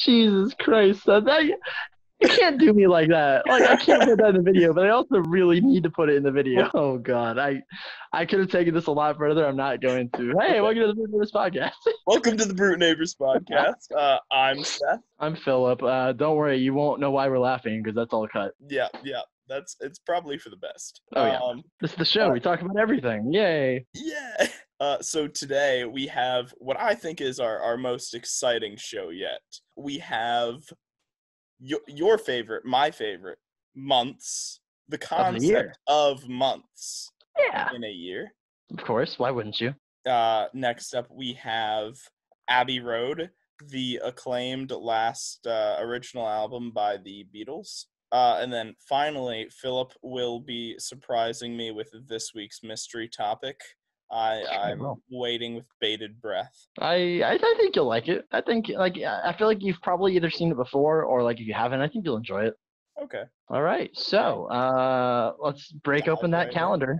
Jesus Christ, son. You can't do me like that. Like, I can't put that in the video, but I also really need to put it in the video. Oh God, I could have taken this a lot further. I'm not going to. Hey, welcome to the Brute Podcast. Welcome to the Brute Neighbors podcast. I'm Seth. I'm Phillip. Don't worry, you won't know why we're laughing because that's all cut. Yeah. It's probably for the best. Oh yeah, this is the show. We talk about everything. Yay! Yeah. So today we have what I think is our most exciting show yet. We have your favorite, my favorite, months. The concept of months. Yeah. In a year. Of course. Why wouldn't you? Next up we have Abbey Road, the acclaimed last original album by the Beatles. And then finally, Philip will be surprising me with this week's mystery topic. I'm waiting with bated breath. I think you'll like it. I feel like you've probably either seen it before or like if you haven't, I think you'll enjoy it. Okay. All right. So let's break open that calendar.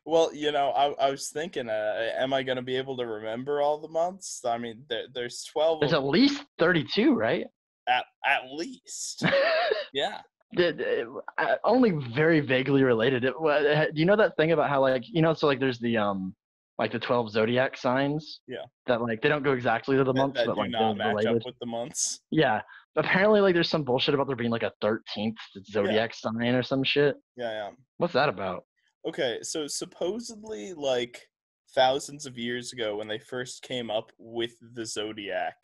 Well, I was thinking, am I going to be able to remember all the months? I mean, there's 12. There's at least 32, right? At least. Yeah. Only very vaguely related. Do you know that thing about how so there's the the 12 Zodiac signs? Yeah. That they don't go exactly to the months, that but do not match up with the months. Yeah. Apparently there's some bullshit about there being a 13th Zodiac sign or some shit. Yeah. What's that about? Okay, so supposedly thousands of years ago when they first came up with the Zodiac,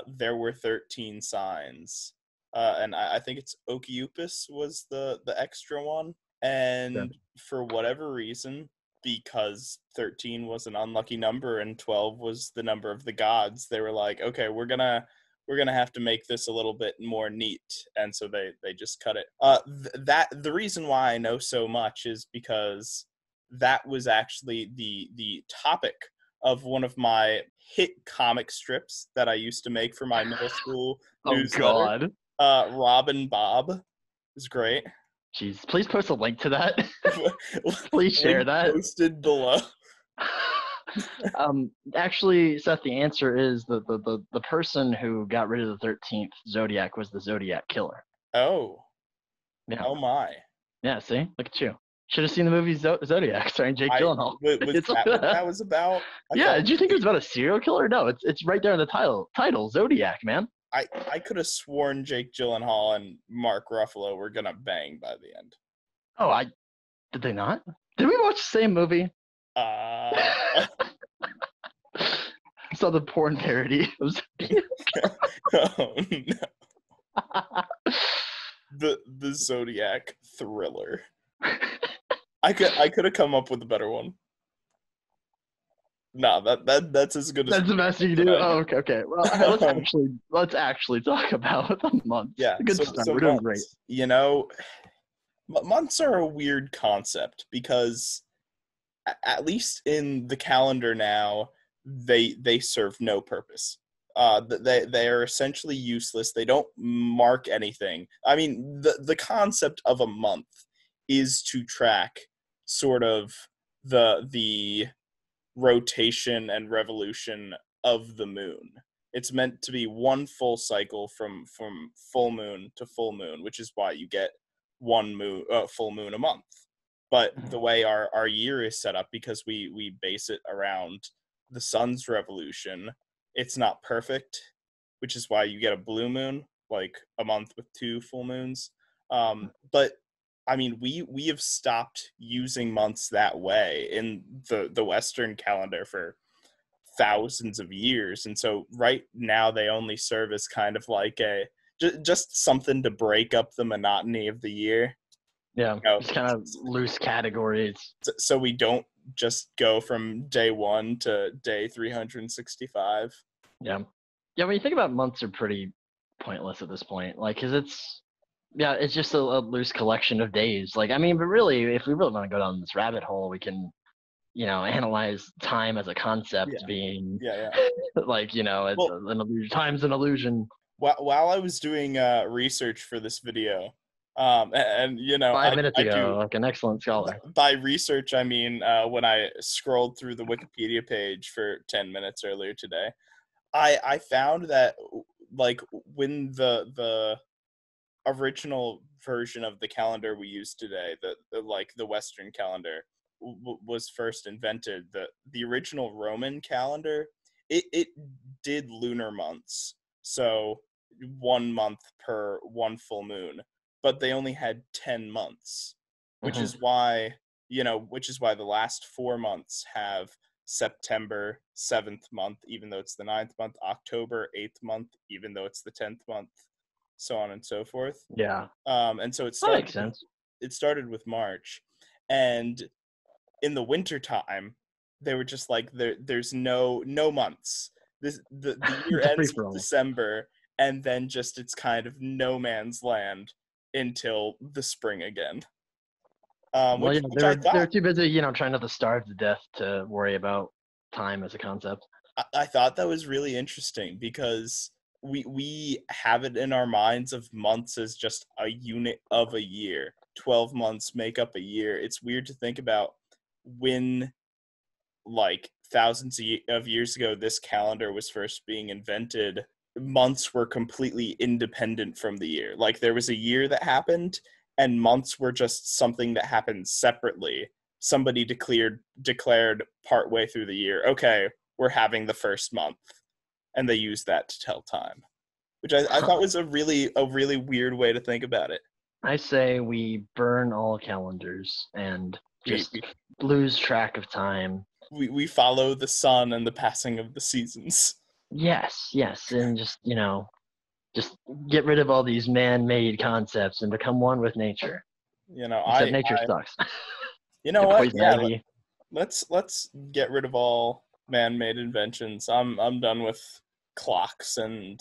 there were 13 signs. And I think it's Ophiuchus was the extra one. And for whatever reason, because 13 was an unlucky number and 12 was the number of the gods, they were like, okay, we're gonna have to make this a little bit more neat, and so they just cut it. The reason why I know so much is because that was actually the topic of one of my hit comic strips that I used to make for my middle school newsletter. God. Rob and Bob is great. Jeez, please post a link to that. Please share that. Posted below. Actually, Seth, the answer is the person who got rid of the 13th Zodiac was the Zodiac killer. Oh. Yeah. Oh my. Yeah, see? Look at you. Should have seen the movie Zodiac starring Jake Gyllenhaal. Was that what that was about? Did you think it was about a serial killer? No, it's right there in the title. Zodiac, man. I could have sworn Jake Gyllenhaal and Mark Ruffalo were gonna bang by the end. Oh, did they not? Did we watch the same movie? I saw the porn parody of Zodiac. Oh no. The Zodiac thriller. I could have come up with a better one. No, that's as good as that's the best you can do. Oh, okay. Well, let's actually talk about the month. Yeah, good stuff. We're doing great. Months are a weird concept because, at least in the calendar now, they serve no purpose. They are essentially useless. They don't mark anything. I mean, the concept of a month is to track sort of the rotation and revolution of the moon. It's meant to be one full cycle from full moon to full moon, which is why you get one full moon a month. But the way our year is set up, because we base it around the sun's revolution, it's not perfect, which is why you get a blue moon, like a month with 2 full moons. But I mean, we have stopped using months that way in the Western calendar for thousands of years. And so right now they only serve as kind of like just something to break up the monotony of the year. Yeah, just kind of loose categories. So we don't just go from day 1 to day 365. Yeah. Yeah, when you think about months are pretty pointless at this point. Because it's just a loose collection of days. But really, if we really want to go down this rabbit hole, we can, analyze time as a concept being, time's an illusion. While I was doing research for this video, and 5 minutes ago, like an excellent scholar. By research, I mean when I scrolled through the Wikipedia page for 10 minutes earlier today, I found that like when the original version of the calendar we use today, the Western calendar, was first invented, the original Roman calendar, it did lunar months, so 1 month per one full moon, but they only had 10 months, which Hmm. is why the last 4 months have September 7th month, even though it's the 9th month, October 8th month, even though it's the 10th month, so on and so forth. Yeah, And so that makes sense. it started with March, and in the winter time, they were just like, there's no months. The year It's a free ends for with all. December, and then just it's kind of no man's land until the spring again. Well, yeah, Which I they're thought too busy, trying not to starve to death to worry about time as a concept. I thought that was really interesting because we have it in our minds of months as just a unit of a year. 12 months make up a year. It's weird to think about when, like, thousands of years ago this calendar was first being invented. Months were completely independent from the year. Like, there was a year that happened, and months were just something that happened separately. Somebody declared partway through the year, okay, we're having the first month, and they used that to tell time, which I thought was a really weird way to think about it. I say we burn all calendars and We just we lose track of time. we follow the sun and the passing of the seasons. Yes, yes, and just get rid of all these man-made concepts and become one with nature. You know, Except I nature sucks. you know Get what? poison Yeah, ivy let's get rid of all man-made inventions. I'm done with clocks and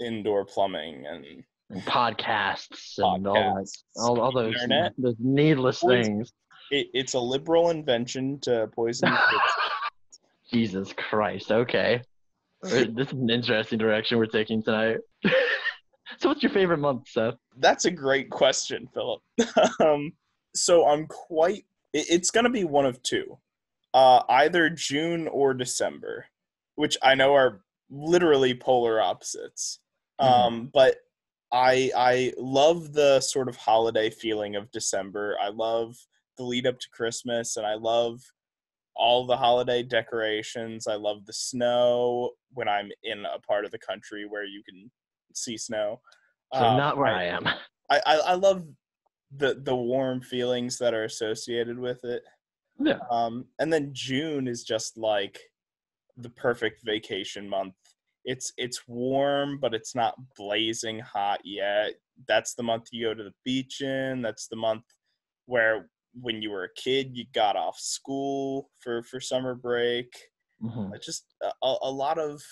indoor plumbing and and podcasts and all that, podcasts, all the those internet. those needless Poison. things. It's a liberal invention to poison kids. Jesus Christ. Okay. This is an interesting direction we're taking tonight. So, what's your favorite month, Seth? That's a great question, Philip. um, so it's going to be one of two, either June or December, which I know are literally polar opposites. Mm-hmm. But I love the sort of holiday feeling of December. I love the lead up to Christmas, and I love all the holiday decorations. I love the snow when I'm in a part of the country where you can see snow. So, Um, not where I, I am. I love the warm feelings that are associated with it. Yeah. And then June is just like the perfect vacation month. It's warm, but it's not blazing hot yet. That's the month you go to the beach in. That's the month where when you were a kid you got off school for summer break. Mm-hmm. Just a lot of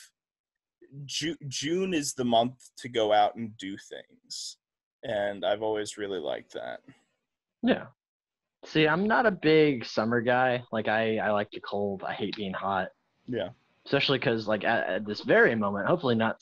June is the month to go out and do things, and I've always really liked that. Yeah. See, I'm not a big summer guy. Like, I like the cold. I hate being hot. Yeah. Especially because, like, at this very moment, hopefully not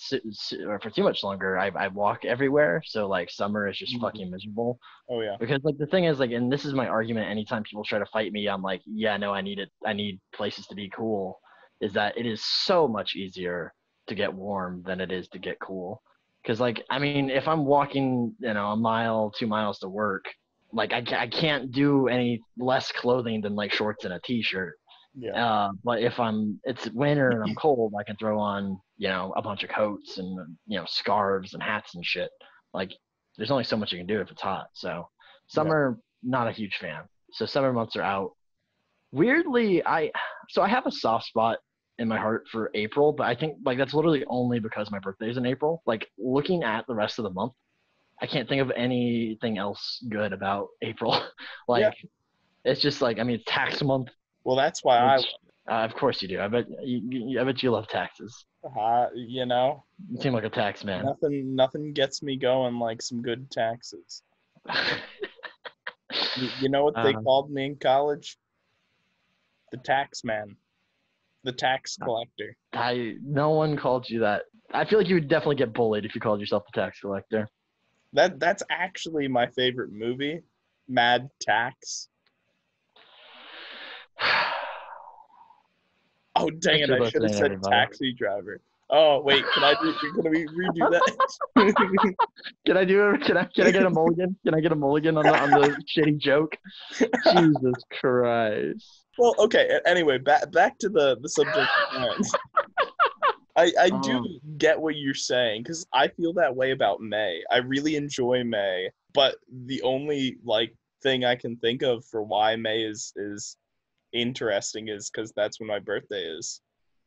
or for too much longer, I walk everywhere. So, like, summer is just fucking miserable. Oh yeah. Because, like, the thing is, like, and this is my argument anytime people try to fight me, I'm like, yeah, no, I need it. I need places to be cool. Is that it is so much easier to get warm than it is to get cool. Because, like, I mean, if I'm walking, a mile, 2 miles to work, like, I can't do any less clothing than, like, shorts and a t-shirt. Yeah. But if it's winter and I'm cold, I can throw on, a bunch of coats and, scarves and hats and shit. Like, there's only so much you can do if it's hot. So Yeah. summer, not a huge fan. So summer months are out. Weirdly, I have a soft spot in my heart for April, but I think, like, that's literally only because my birthday is in April. Like, looking at the rest of the month, I can't think of anything else good about April. Yeah. Like, it's just like, I mean, it's tax month, Well, that's why I which of course you do. I bet you love taxes. you know, You seem like a tax man. nothing gets me going like some good taxes. You know what they uh, called me in college? The tax man, the tax collector. no one called you that. I feel like you would definitely get bullied if you called yourself the tax collector. That's actually my favorite movie, Mad Tax. Oh dang Thanks it! for I should have listening, said everybody. Taxi Driver. Oh wait, can we redo that? Can I get a mulligan? Can I get a mulligan on the shitty joke? Jesus Christ. Well, okay. Anyway, back to the subject at hand. I do Um, get what you're saying because I feel that way about May. I really enjoy May, but the only like thing I can think of for why May is interesting is because that's when my birthday is,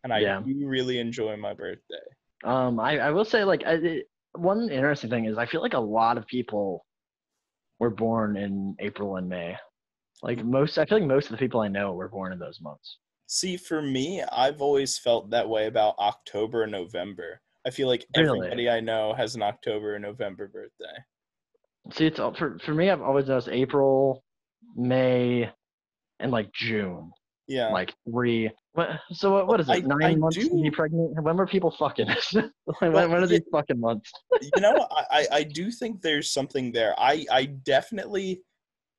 and I yeah. do really enjoy my birthday. I will say like one interesting thing is I feel like a lot of people were born in April and May. I feel like most of the people I know were born in those months. See, for me, I've always felt that way about October and November. I feel like Really? everybody I know has an October and November birthday. See, it's all, for me. I've always noticed April, May, and like June. Yeah. Like three. What is it? I 9 months to be do. pregnant? When were people fucking? Like, Well, when are these fucking months? I do think there's something there. I definitely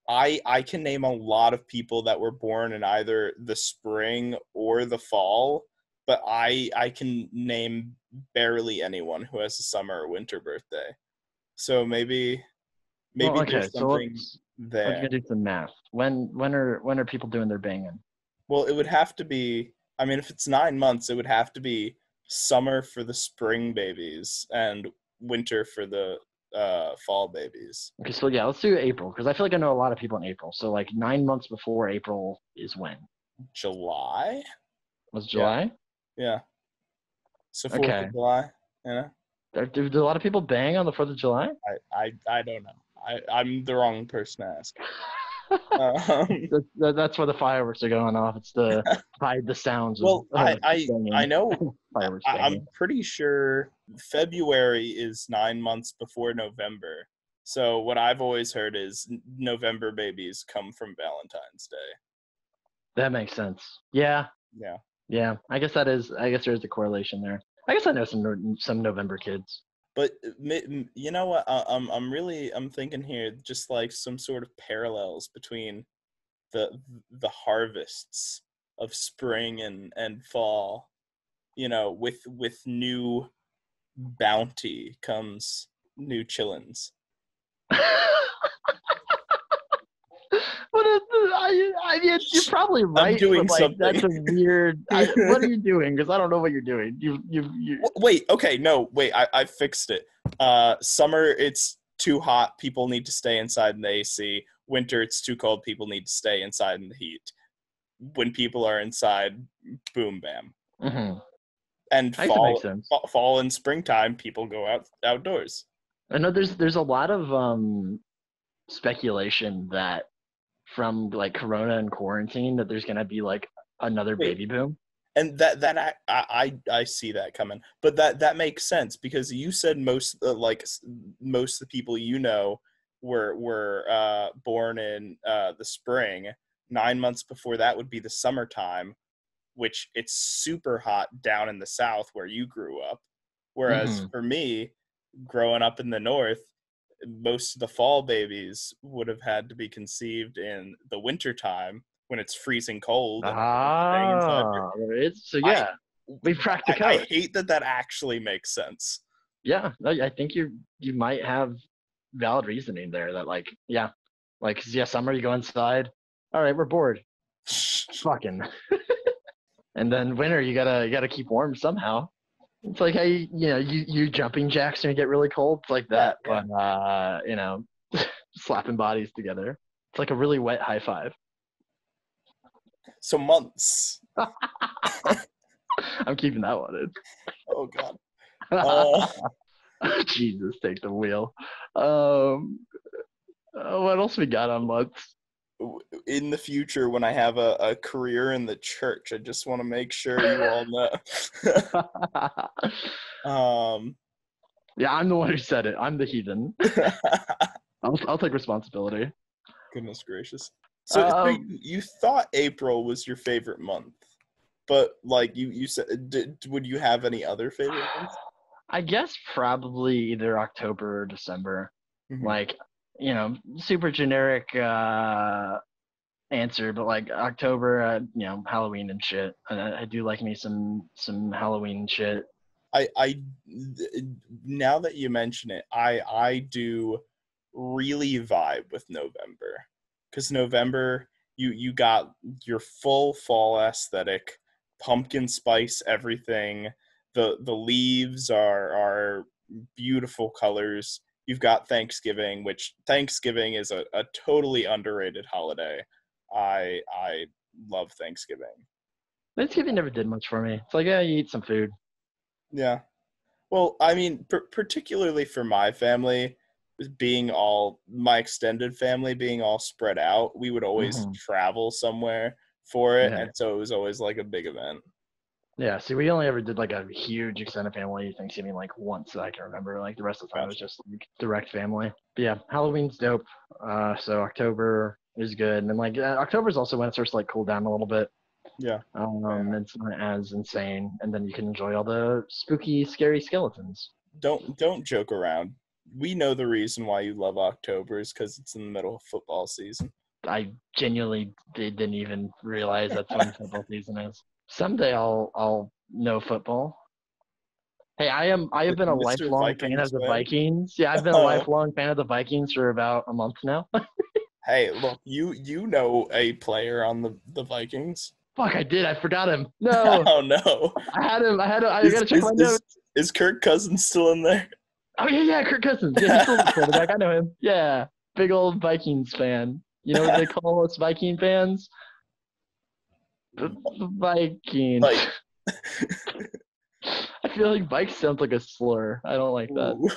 I can name a lot of people that were born in either the spring or the fall, but I can name barely anyone who has a summer or winter birthday. So Well, maybe okay. there's So something let's there. go do some math. When are people doing their banging? Well, it would have to be, I mean, if it's 9 months, it would have to be summer for the spring babies and winter for the fall babies. Okay, so yeah, let's do April because I feel like I know a lot of people in April. So like 9 months before April is when? July? Was Yeah, July? yeah. So 4th Okay. of July, you know? Do a lot of people bang on the 4th of July? I don't know. I'm the wrong person to ask. Um, That's where the fireworks are going off. It's to hide the sounds of well, I banging. know. Fireworks banging. I'm pretty sure February is 9 months before November. So what I've always heard is November babies come from Valentine's Day. That makes sense. Yeah, Yeah. yeah. I guess there's a correlation there. I guess I know some November kids. But you know what? I'm thinking here just like some sort of parallels between the the harvests of spring and fall. You know, with new bounty comes new chillins. You're probably I'm right, but doing like something. that's a weird. What are you doing? Because I don't know what you're doing. You. Wait, okay, no, wait, I fixed it. Summer, it's too hot. People need to stay inside in the AC. Winter, it's too cold. People need to stay inside in the heat. When people are inside, boom, bam. Mm-hmm. And I guess it makes sense. fall and springtime, people go outdoors. I know there's a lot of speculation that from like Corona and quarantine that there's gonna be like another Wait, baby boom. and I see that coming, but that makes sense because you said most of the people you know were born in the spring. 9 months before that would be the summertime, which it's super hot down in the south where you grew up. Whereas Mm-hmm. for me, growing up in the north, most of the fall babies would have had to be conceived in the wintertime when it's freezing cold and everyone's staying inside. So I yeah, we've cracked the I code. hate that actually makes sense. Yeah, no, I think you might have valid reasoning there. That like yeah, like 'cause, yeah, summer you go inside. All right, we're bored. Fucking. And then winter you gotta keep warm somehow. It's like how you jumping jacks and you get really cold. It's like Yeah, that, yeah. but slapping bodies together. It's like a really wet high five. So months. I'm keeping that one in. Oh god. Uh, Jesus, take the wheel. Um, what else we got on months? in the future, when I have a career in the church, I just want to make sure you all know. Yeah, I'm the one who said it. I'm the heathen. I'll take responsibility. Goodness gracious. So Um, you thought April was your favorite month, but like you said, would you have any other favorite months? I guess probably either October or December. Hmm. Like, super generic answer, but like October, Halloween and shit. I do like me some Halloween shit. I now that you mention it, I do really vibe with November, because November you got your full fall aesthetic, pumpkin spice everything. The leaves are beautiful colors. You've got Thanksgiving, which Thanksgiving is a totally underrated holiday. I love Thanksgiving. Thanksgiving never did much for me. It's like, yeah, you eat some food. Yeah. Well, I mean, particularly for my family, being all my extended family being all spread out, we would always Hmm. travel somewhere for it, Yeah. and so it was always like a big event. Yeah, see, we only ever did like a huge extended family Thanksgiving like once that I can remember. Like the rest of the time it was Gotcha. just like direct family. But yeah, Halloween's dope. So October is good, and then like October is also when it starts to like cool down a little bit. Yeah. Yeah. It's not as insane, and then you can enjoy all the spooky, scary skeletons. Don't joke around. We know the reason why you love October is because it's in the middle of football season. I genuinely didn't even realize that's when football season is. Someday I'll know football. Hey, I have been a Mr. lifelong fan of Vikings the fan. Vikings. Yeah, I've been a Oh, lifelong fan of the Vikings for about a month now. hey, look, you know a player on the Vikings. Fuck, I did. I forgot him. No, Oh no. I had him. I Is gotta check is my is notes. is Kirk Cousins still in there? Oh yeah, yeah, Kirk Cousins. Yeah, he's still the quarterback. I know him. Yeah, big old Vikings fan. You know what they call us Viking fans? The Vikings. Like, I feel like bike sounds like a slur. I don't like that. ooh,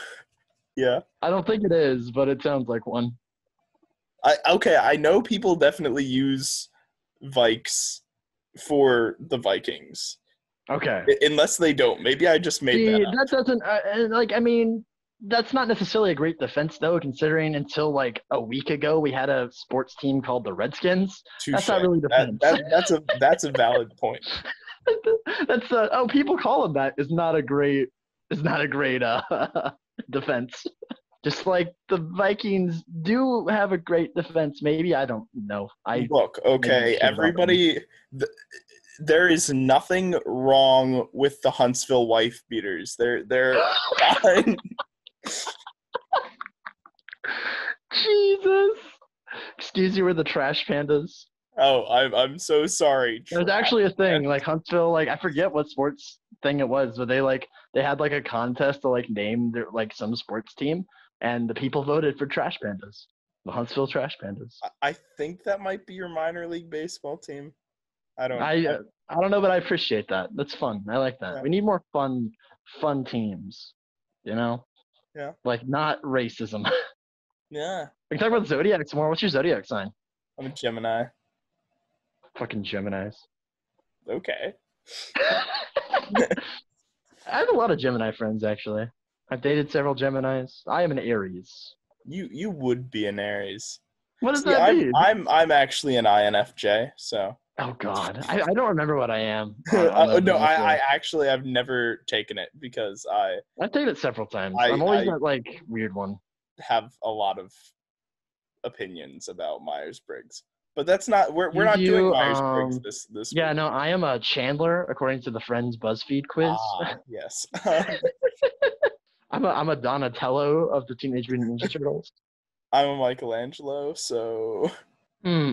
yeah. I don't think it is, but it sounds like one. I know people definitely use Vikes for the Vikings. Okay. Unless they don't. Maybe I just made that See, up. that doesn't like. I mean, that's not necessarily a great defense, though, considering until like a week ago we had a sports team called the Redskins. That's Touche. not really defense. That's a valid point. That's oh, people call them that. Is not a great defense. Just like the Vikings do have a great defense. Maybe I don't know. I Look, give a okay, shit about them. everybody. There is nothing wrong with the Huntsville wife beaters. They're fine. Jesus. Excuse you, we're the trash pandas. Oh, I'm so sorry. There's actually a thing like Huntsville, like I forget what sports thing it was, but they had like a contest to like name their like some sports team, and the people voted for Trash Pandas, the Huntsville Trash Pandas. I think that might be your minor league baseball team. I don't. I I don't know, but I appreciate that. That's fun. I like that. Yeah. We need more fun teams. You know, Yeah. like not racism. Yeah. We can talk about Zodiac some more. What's your Zodiac sign? I'm a Gemini. Fucking Geminis. Okay. I have a lot of Gemini friends actually. I've dated several Geminis. I am an Aries. You would be an Aries. What does See, that mean? I'm actually an INFJ. So. Oh God, I don't remember what I am. On those, No, honestly. I actually I've never taken it because I've taken it several times. I I'm always I that like weird one. have a lot of opinions about Myers-Briggs. But that's not we're Did not doing you? Myers-Briggs this Yeah, week. no, I am a Chandler according to the Friends BuzzFeed quiz. Ah, yes. I'm a Donatello of the Teenage Mutant Ninja Turtles. I'm a Michelangelo, so Hmm.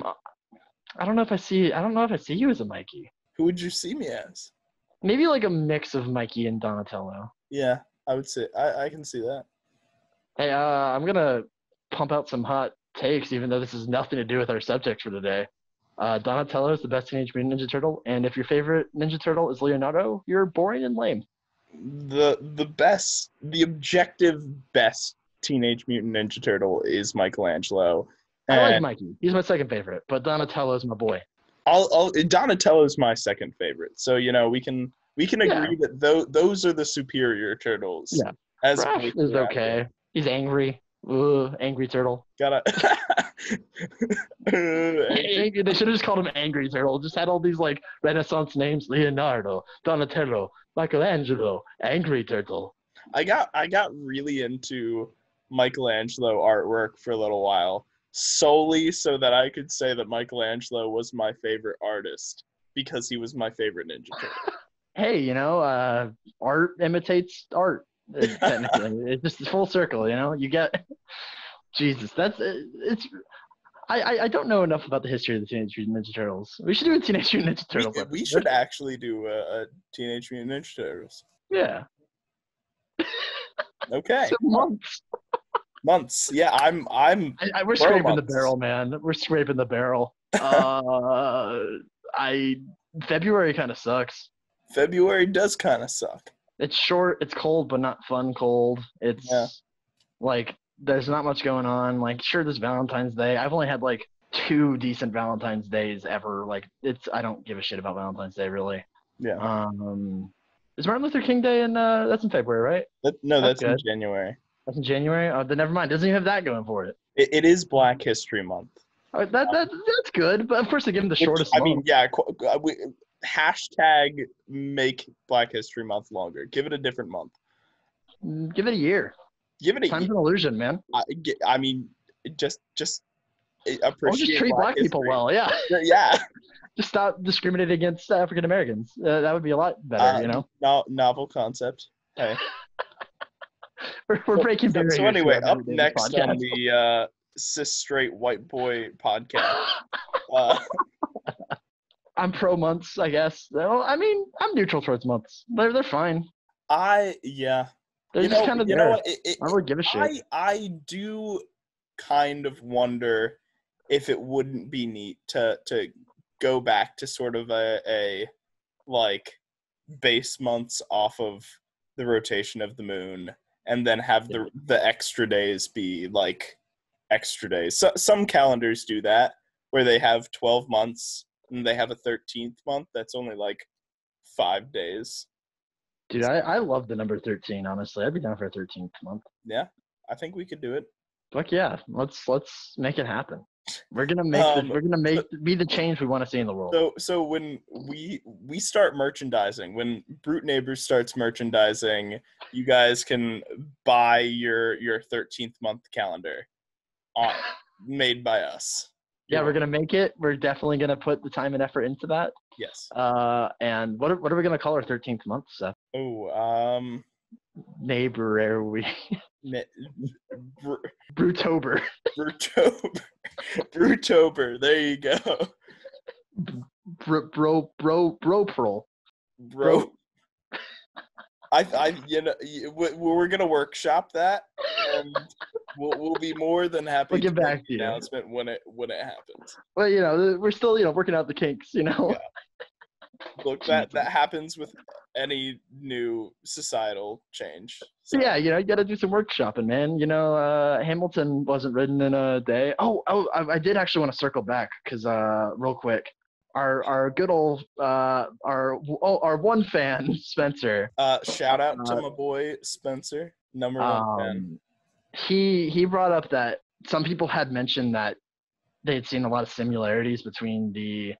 I don't know if I see. I don't know if I see you as a Mikey. who would you see me as? Maybe like a mix of Mikey and Donatello. Yeah, I would say I can see that. Hey, I'm gonna pump out some hot takes, even though this has nothing to do with our subject for today. Donatello is the best Teenage Mutant Ninja Turtle, and if your favorite Ninja Turtle is Leonardo, you're boring and lame. The objective best Teenage Mutant Ninja Turtle is Michelangelo. I like And Mikey. He's my second favorite, but Donatello's my boy. Donatello's my second favorite. So, we can Yeah, agree that those are the superior turtles. yeah. As Raph opposed is to okay. He's angry. Ugh, angry turtle. gotta They should have just called him Angry Turtle. Just had all these like Renaissance names: Leonardo, Donatello, Michelangelo, Angry Turtle. I got really into Michelangelo artwork for a little while, solely so that I could say that Michelangelo was my favorite artist because he was my favorite Ninja Turtle. hey, art imitates art. Technically, it's just full circle. You get Jesus. It's. I don't know enough about the history of the Teenage Mutant Ninja Turtles. We should do a Teenage Mutant Ninja Turtles We episode. should actually do a Teenage Mutant Ninja Turtles. Yeah. Okay. So months. Months. Yeah, We're scraping the barrel, man. We're scraping the barrel. February kind of sucks. February does kind of suck. It's short. It's cold, but not fun cold. It's like there's not much going on. Like, sure, there's Valentine's Day. I've only had like 2 decent Valentine's Days ever. Like, I don't give a shit about Valentine's Day really. Yeah. Is Martin Luther King Day that's in February, right? That's in January. That's in January. Oh, then never mind. Doesn't even have that going for it. It is Black History Month. That's good, but of course they give him the shortest. I mean, yeah. Hashtag make Black History Month longer. Give it a different month. Give it a year. Give it a Time's an illusion, man. I mean, just appreciate. Just treat Black people well, yeah. Yeah. Just stop discriminating against African Americans. That would be a lot better, Novel concept. Hey. We're breaking barriers. So anyway, up next on the cis straight white boy podcast. I'm pro months, I guess. Well, I mean, I'm neutral towards months. They're fine. They're just kind of there. What? I don't really give a shit. I do kind of wonder if it wouldn't be neat to go back to sort of a like base months off of the rotation of the moon, and then have the extra days be like extra days. So, some calendars do that, where they have 12 months and they have a 13th month that's only like 5 days. Dude, I love the number 13, honestly. I'd be down for a 13th month. Yeah, I think we could do it. Fuck yeah. Let's make it happen. We're gonna be the change we want to see in the world. So when we start merchandising, when Brute Neighbors starts merchandising, you guys can buy your 13th month calendar made by us. Yeah, we're gonna make it. We're definitely gonna put the time and effort into that. Yes. And what are we gonna call our 13th month, Seth? Oh, Neighborary. Brutober. Brutober. There you go. Bro. We're gonna workshop that, and we'll be more than happy to get back to the announcement when it happens. Well, we're still working out the kinks. Yeah. Look, that happens with any new societal change. So yeah, you got to do some workshopping, man. Hamilton wasn't written in a day. I did actually want to circle back because real quick, our good old our one fan Spencer. Shout out to my boy Spencer, number 1 fan. He brought up that some people had mentioned that they had seen a lot of similarities between the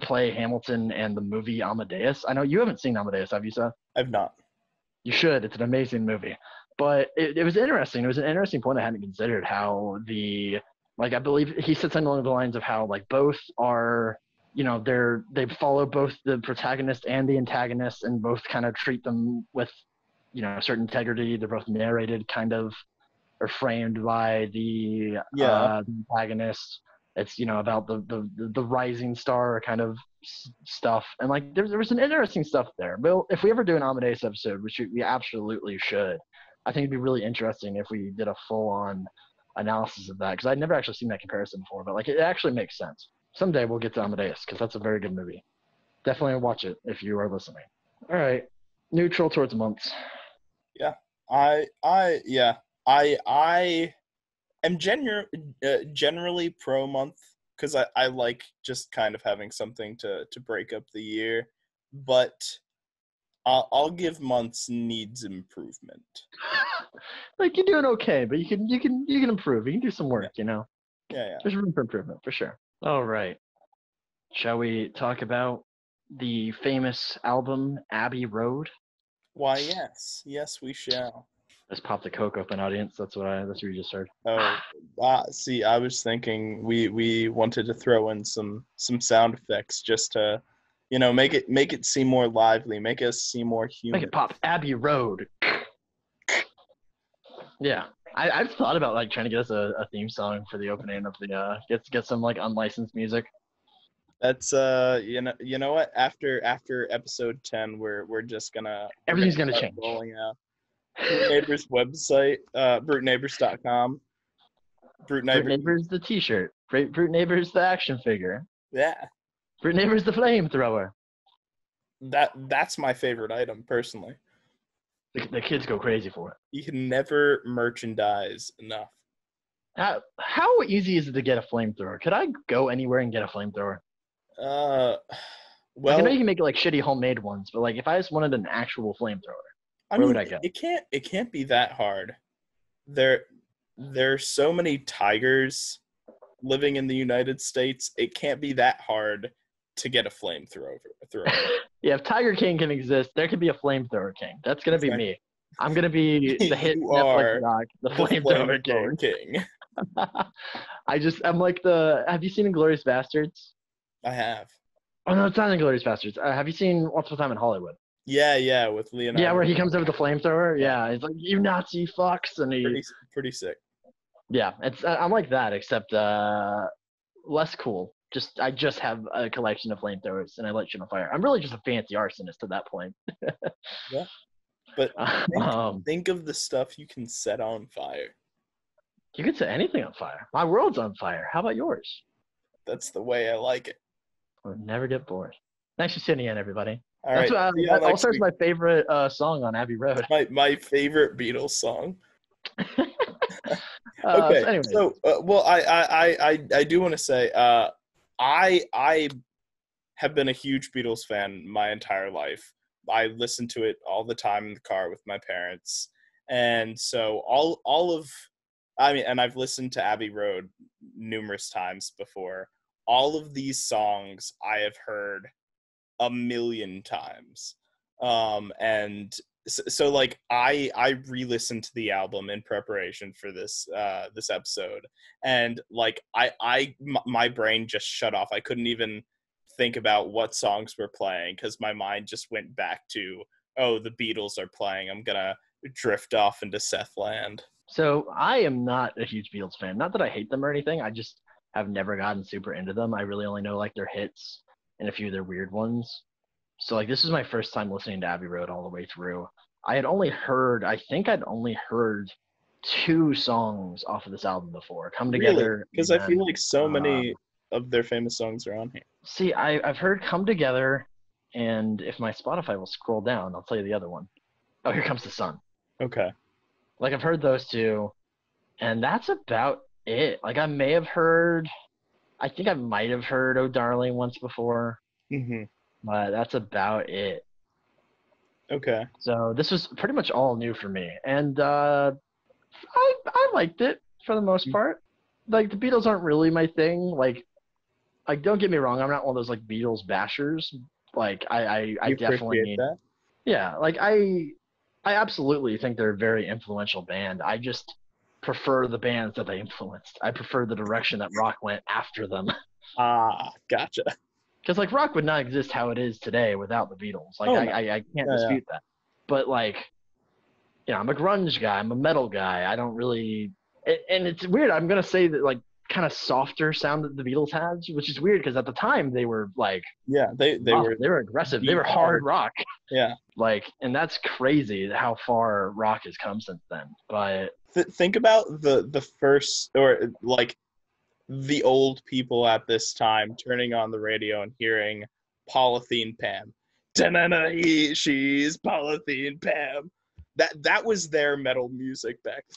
play Hamilton and the movie Amadeus. I know you haven't seen Amadeus, have you, Seth? I've not. You should. It's an amazing movie. But it was interesting. It was an interesting point I hadn't considered, how I believe he said something along the lines of how both are, they follow both the protagonist and the antagonist, and both kind of treat them with, a certain integrity. They're both narrated kind of, or framed by the antagonist. It's about the rising star kind of stuff, and there was an interesting stuff there. But if we ever do an Amadeus episode, which we absolutely should, I think it'd be really interesting if we did a full-on analysis of that, because I'd never actually seen that comparison before. But it actually makes sense. Someday we'll get to Amadeus, because that's a very good movie. Definitely watch it if you are listening. All right, neutral towards months. Yeah, I am generally pro month, because I like just kind of having something to break up the year, but I'll give months needs improvement. You're doing okay, but you can improve. You can do some work, Yeah. There's room for improvement for sure. All right. Shall we talk about the famous album Abbey Road? Why, yes. Yes, we shall. Just popped the Coke open, audience. That's what you just heard. Oh, see, I was thinking we wanted to throw in some sound effects just to You know, make it seem more lively, make us seem more human. Make it pop. Abbey Road. Yeah. I've thought about like trying to get us a theme song for the opening of the get some like unlicensed music. That's you know what? After episode 10, we're just gonna Everything's gonna start change. rolling out. Brute Neighbors website, bruteneighbors.com. Brute Neighbors the T-shirt. Brute Neighbors the action figure. Yeah. Brute Neighbors the flamethrower. That's my favorite item personally. The kids go crazy for it. You can never merchandise enough. How easy is it to get a flamethrower? Could I go anywhere and get a flamethrower? Well, like, I know you can make like shitty homemade ones, but like if I just wanted an actual flamethrower, where would I go? It can't be that hard. There's so many tigers living in the United States. It can't be that hard to get a flamethrower. Yeah, if Tiger King can exist, there could be a flamethrower king. That's gonna be me. I'm gonna be the hit Netflix doc, the flamethrower king. I'm like have you seen Inglourious Bastards? I have. Oh no, it's not Inglourious Bastards. Have you seen Once Upon a Time in Hollywood? Yeah, with Leonardo. Yeah, where he comes up with the flamethrower. Yeah, he's like, "You Nazi fucks," and pretty sick. Yeah, I'm like that, except less cool. I just have a collection of flamethrowers and I light shit on fire. I'm really just a fancy arsonist at that point. Yeah, but think of the stuff you can set on fire. You can set anything on fire. My world's on fire. How about yours? That's the way I like it. I'll never get bored. Thanks for tuning in, everybody. All right. That also is my favorite song on Abbey Road. My favorite Beatles song. Okay. So well, I do want to say, I have been a huge Beatles fan my entire life. I listen to it all the time in the car with my parents, and so and I've listened to Abbey Road numerous times before. All of these songs I have heard a million times, and so like I re-listened to the album in preparation for this episode, and like my brain just shut off. I couldn't even think about what songs were playing because my mind just went back to, oh, the Beatles are playing. I'm gonna drift off into Seth land. So I am not a huge Beatles fan. Not that I hate them or anything. I just have never gotten super into them. I really only know like their hits and a few of their weird ones. So like this is my first time listening to Abbey Road all the way through. I think I'd only heard 2 songs off of this album before. Come Together. Because I feel like so many of their famous songs are on here. See, I've heard Come Together, and if my Spotify will scroll down, I'll tell you the other one. Oh, Here Comes the Sun. Okay. Like I've heard those 2, and that's about it. Like I might have heard Oh Darling once before. Mm-hmm. But that's about it. Okay. So this was pretty much all new for me, and I liked it for the most part. Like the Beatles aren't really my thing. Like don't get me wrong, I'm not one of those like Beatles bashers. Like I definitely that. Yeah. Like I absolutely think they're a very influential band. I just prefer the bands that they influenced. I prefer the direction that rock went after them. Ah, gotcha. Because like rock would not exist how it is today without the Beatles. Like I can't dispute that. But like, I'm a grunge guy. I'm a metal guy. I don't really, and it's weird. I'm gonna say that like kind of softer sound that the Beatles had, which is weird because at the time they were like, they were aggressive. They were hard rock. Yeah. Like, and that's crazy how far rock has come since then. But think about the first, or like the old people at this time turning on the radio and hearing Polythene Pam. Da-na-na, she's Polythene Pam. That was their metal music back then.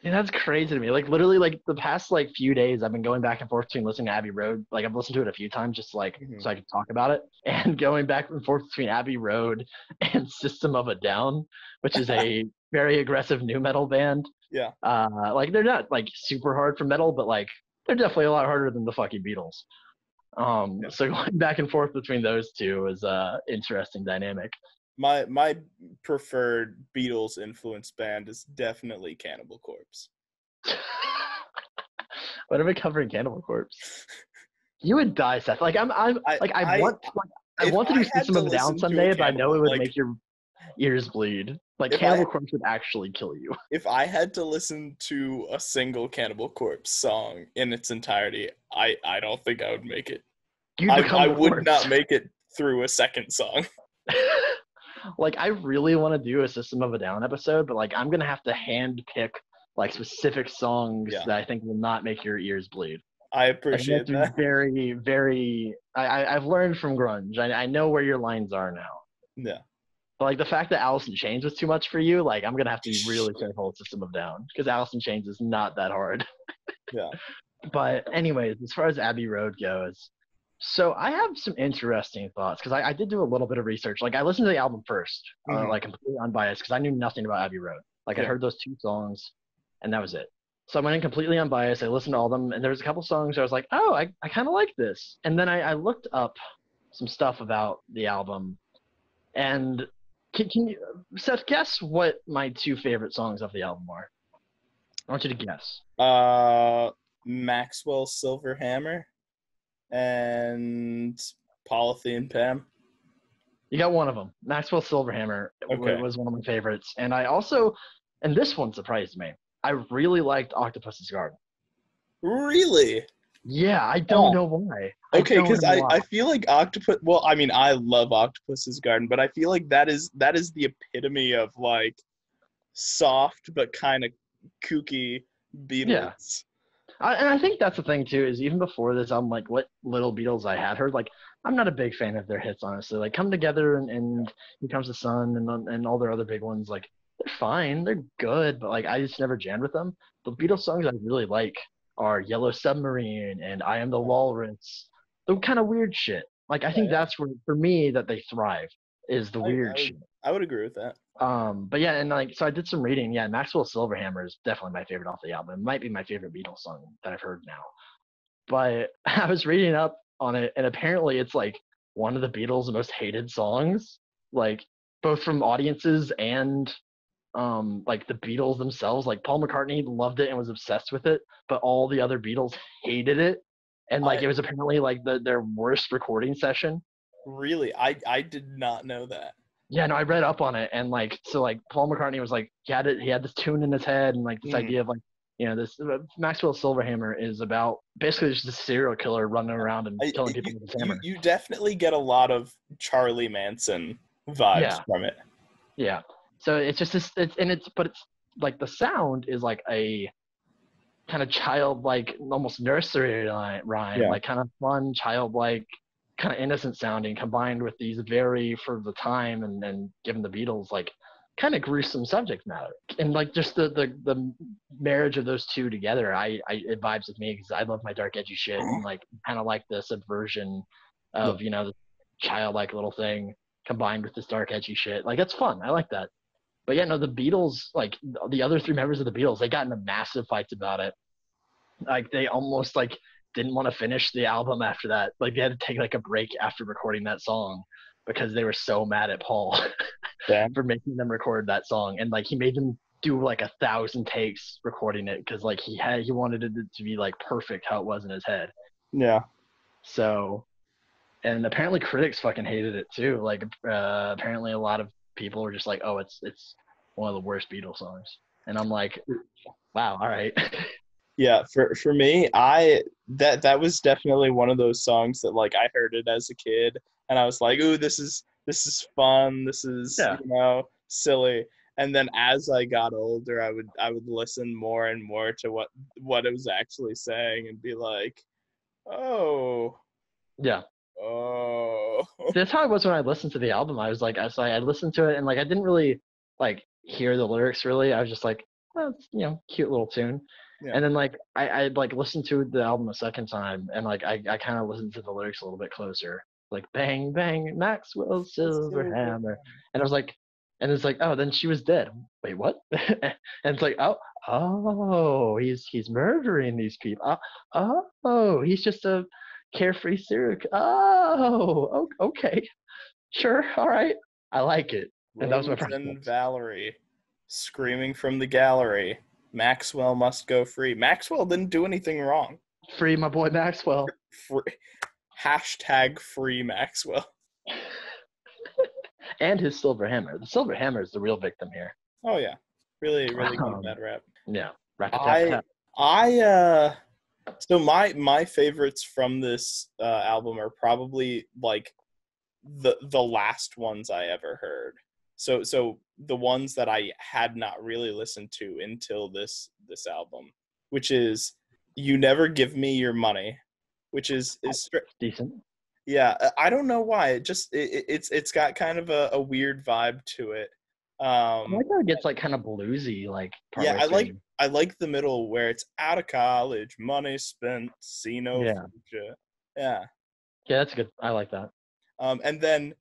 Yeah, that's crazy to me. Like literally, like the past like few days, I've been going back and forth between listening to Abbey Road. Like I've listened to it a few times, just like so I can talk about it, and going back and forth between Abbey Road and System of a Down, which is a very aggressive new metal band. Yeah. Like they're not like super hard for metal, but like they're definitely a lot harder than the fucking Beatles. So going back and forth between those two is interesting dynamic. My preferred Beatles influenced band is definitely Cannibal Corpse. What are we covering Cannibal Corpse? You would die, Seth. Like I I if want to I do had System to of a Down listen to a someday, but I know Cannibal, it would like make your ears bleed. Like if I Cannibal Corpse would actually kill you. if I had to listen to a single Cannibal Corpse song in its entirety, I don't think I would make it. You'd I become the would not corpse. make it through a second song. Like I really want to do a System of a Down episode, but like I'm gonna have to hand pick like specific songs Yeah, that I think will not make your ears bleed. I Like I'm gonna have appreciate to be that. very, very. I've learned from grunge. I know where your lines are now. Yeah. But like the fact that Alice in Chains was too much for you, like I'm gonna have to be really careful with System of a Down because Alice in Chains is not that hard. Yeah. But anyways, as far as Abbey Road goes, so I have some interesting thoughts because I did do a little bit of research. Like I listened to the album first, Hmm. like completely unbiased because I knew nothing about Abbey Road. Like I Yeah. heard those two songs, and that was it. So I went in completely unbiased. I listened to all of them, and there was a couple songs I was like, oh, I kind of like this. And then I looked up some stuff about the album, and can you, Seth, guess what my two favorite songs of the album are? I want you to guess. Maxwell Silver Hammer and Polythene Pam. You got one of them. Maxwell Silverhammer Okay. was one of my favorites, and I also, and this one surprised me. I really liked Octopus's Garden. Really? Yeah, I don't Oh. know why. I Okay, don't because know why. I feel like Octopus. Well, I mean, I love Octopus's Garden, but I feel like that is the epitome of like soft but kind of kooky Yeah, Beatles. and I think that's the thing too. Is even before this album, like what little Beatles I had heard, like I'm not a big fan of their hits, honestly. Like Come Together and Here Comes the Sun and all their other big ones, like they're fine, they're good, but like I just never jammed with them. The Beatles songs I really like are Yellow Submarine and I Am the Yeah, Walrus. The kind of weird shit. Like I think yeah, that's where for me that they thrive is the I, weird I would shit. I would agree with that. But yeah, and like so I did some reading. Yeah, Maxwell Silverhammer is definitely my favorite off the album. It might be my favorite Beatles song that I've heard now. But I was reading up on it, and apparently it's like one of the Beatles' most hated songs, like both from audiences and like the Beatles themselves. Like Paul McCartney loved it and was obsessed with it, but all the other Beatles hated it. And like I it was apparently like their worst recording session. really I did not know that. Yeah, no, I read up on it, and like so like Paul McCartney was like he had this tune in his head and like this Mhm. idea of like this Maxwell Silverhammer is about basically just a serial killer running around and killing people You, with his you hammer. you definitely get a lot of Charlie Manson vibes Yeah, from it. yeah. So it's just this, but it's like the sound is like a kind of childlike, almost nursery rhyme, Yeah. like kind of fun, childlike, kind of innocent sounding, combined with these very for the time and given the Beatles like kind of gruesome subject matter, and like just the marriage of those two together, it vibes with me because I love my dark edgy shit and like kind of like the subversion Yeah. of the childlike little thing combined with this dark edgy shit. Like it's fun. I like that. But yeah, no, the Beatles, like the other three members of the Beatles, they got into massive fights about it. Like they almost like didn't want to finish the album after that. Like they had to take like a break after recording that song because they were so mad at Paul Damn. for making them record that song. And like he made them do like 1,000 takes recording it because like he wanted it to be like perfect how it was in his head. Yeah. So and apparently critics fucking hated it too. Like apparently a lot of people were just like, oh, it's one of the worst Beatles songs. And I'm like, wow, all right. Yeah, for me, I that was definitely one of those songs that like I heard it as a kid and I was like, "Ooh, this is fun. This is, Yeah. silly." And then as I got older, I would listen more and more to what it was actually saying and be like, "Oh, Yeah. oh." That's how it was when I listened to the album. I listened to it and like I didn't really like hear the lyrics really. I was just like, well, it's cute little tune. Yeah. And then like I like listened to the album a second time and like I kind of listened to the lyrics a little bit closer. Like bang bang Maxwell silver hammer. And I was like and it's like, oh, then she was dead. Wait, what? And it's like, oh, he's murdering these people. Oh, he's just a carefree serial. Oh, okay, sure, all right. I like it, and that was my Rose and process. Valerie screaming from the gallery. Maxwell must go free. Maxwell didn't do anything wrong. Free my boy Maxwell. Free, hashtag free Maxwell. And his silver hammer. The silver hammer is the real victim here. Oh yeah, really good bad rap. Yeah. Rat tap I tap. so my favorites from this album are probably like the last ones I ever heard. So the ones that I had not really listened to until this album, which is "You Never Give Me Your Money," which is Decent. yeah. I don't know why. It's got kind of a weird vibe to it. I like how it gets like kind of bluesy, like Yeah, partway through. I like the middle where it's out of college, money spent, see no Yeah. future. Yeah. Yeah, that's good. I like that. And then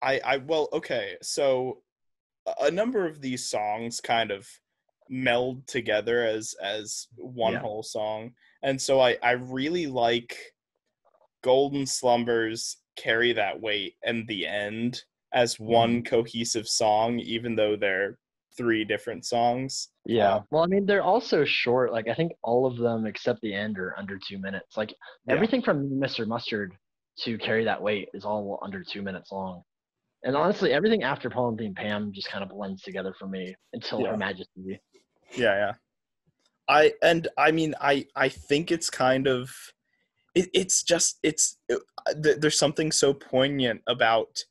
well, okay, so a number of these songs kind of meld together as one Yeah. whole song. And so I really like Golden Slumbers, Carry That Weight, and The End as one cohesive song, even though they're three different songs. Yeah. Well, I mean, they're also short. Like, I think all of them except the end are under 2 minutes. Like, Yeah. everything from Mr. Mustard to Carry That Weight is all under 2 minutes long. And honestly, everything after Paul and Bean Pam just kind of blends together for me until Yeah. Her Majesty. Yeah. I mean, I think it's kind of there's something so poignant about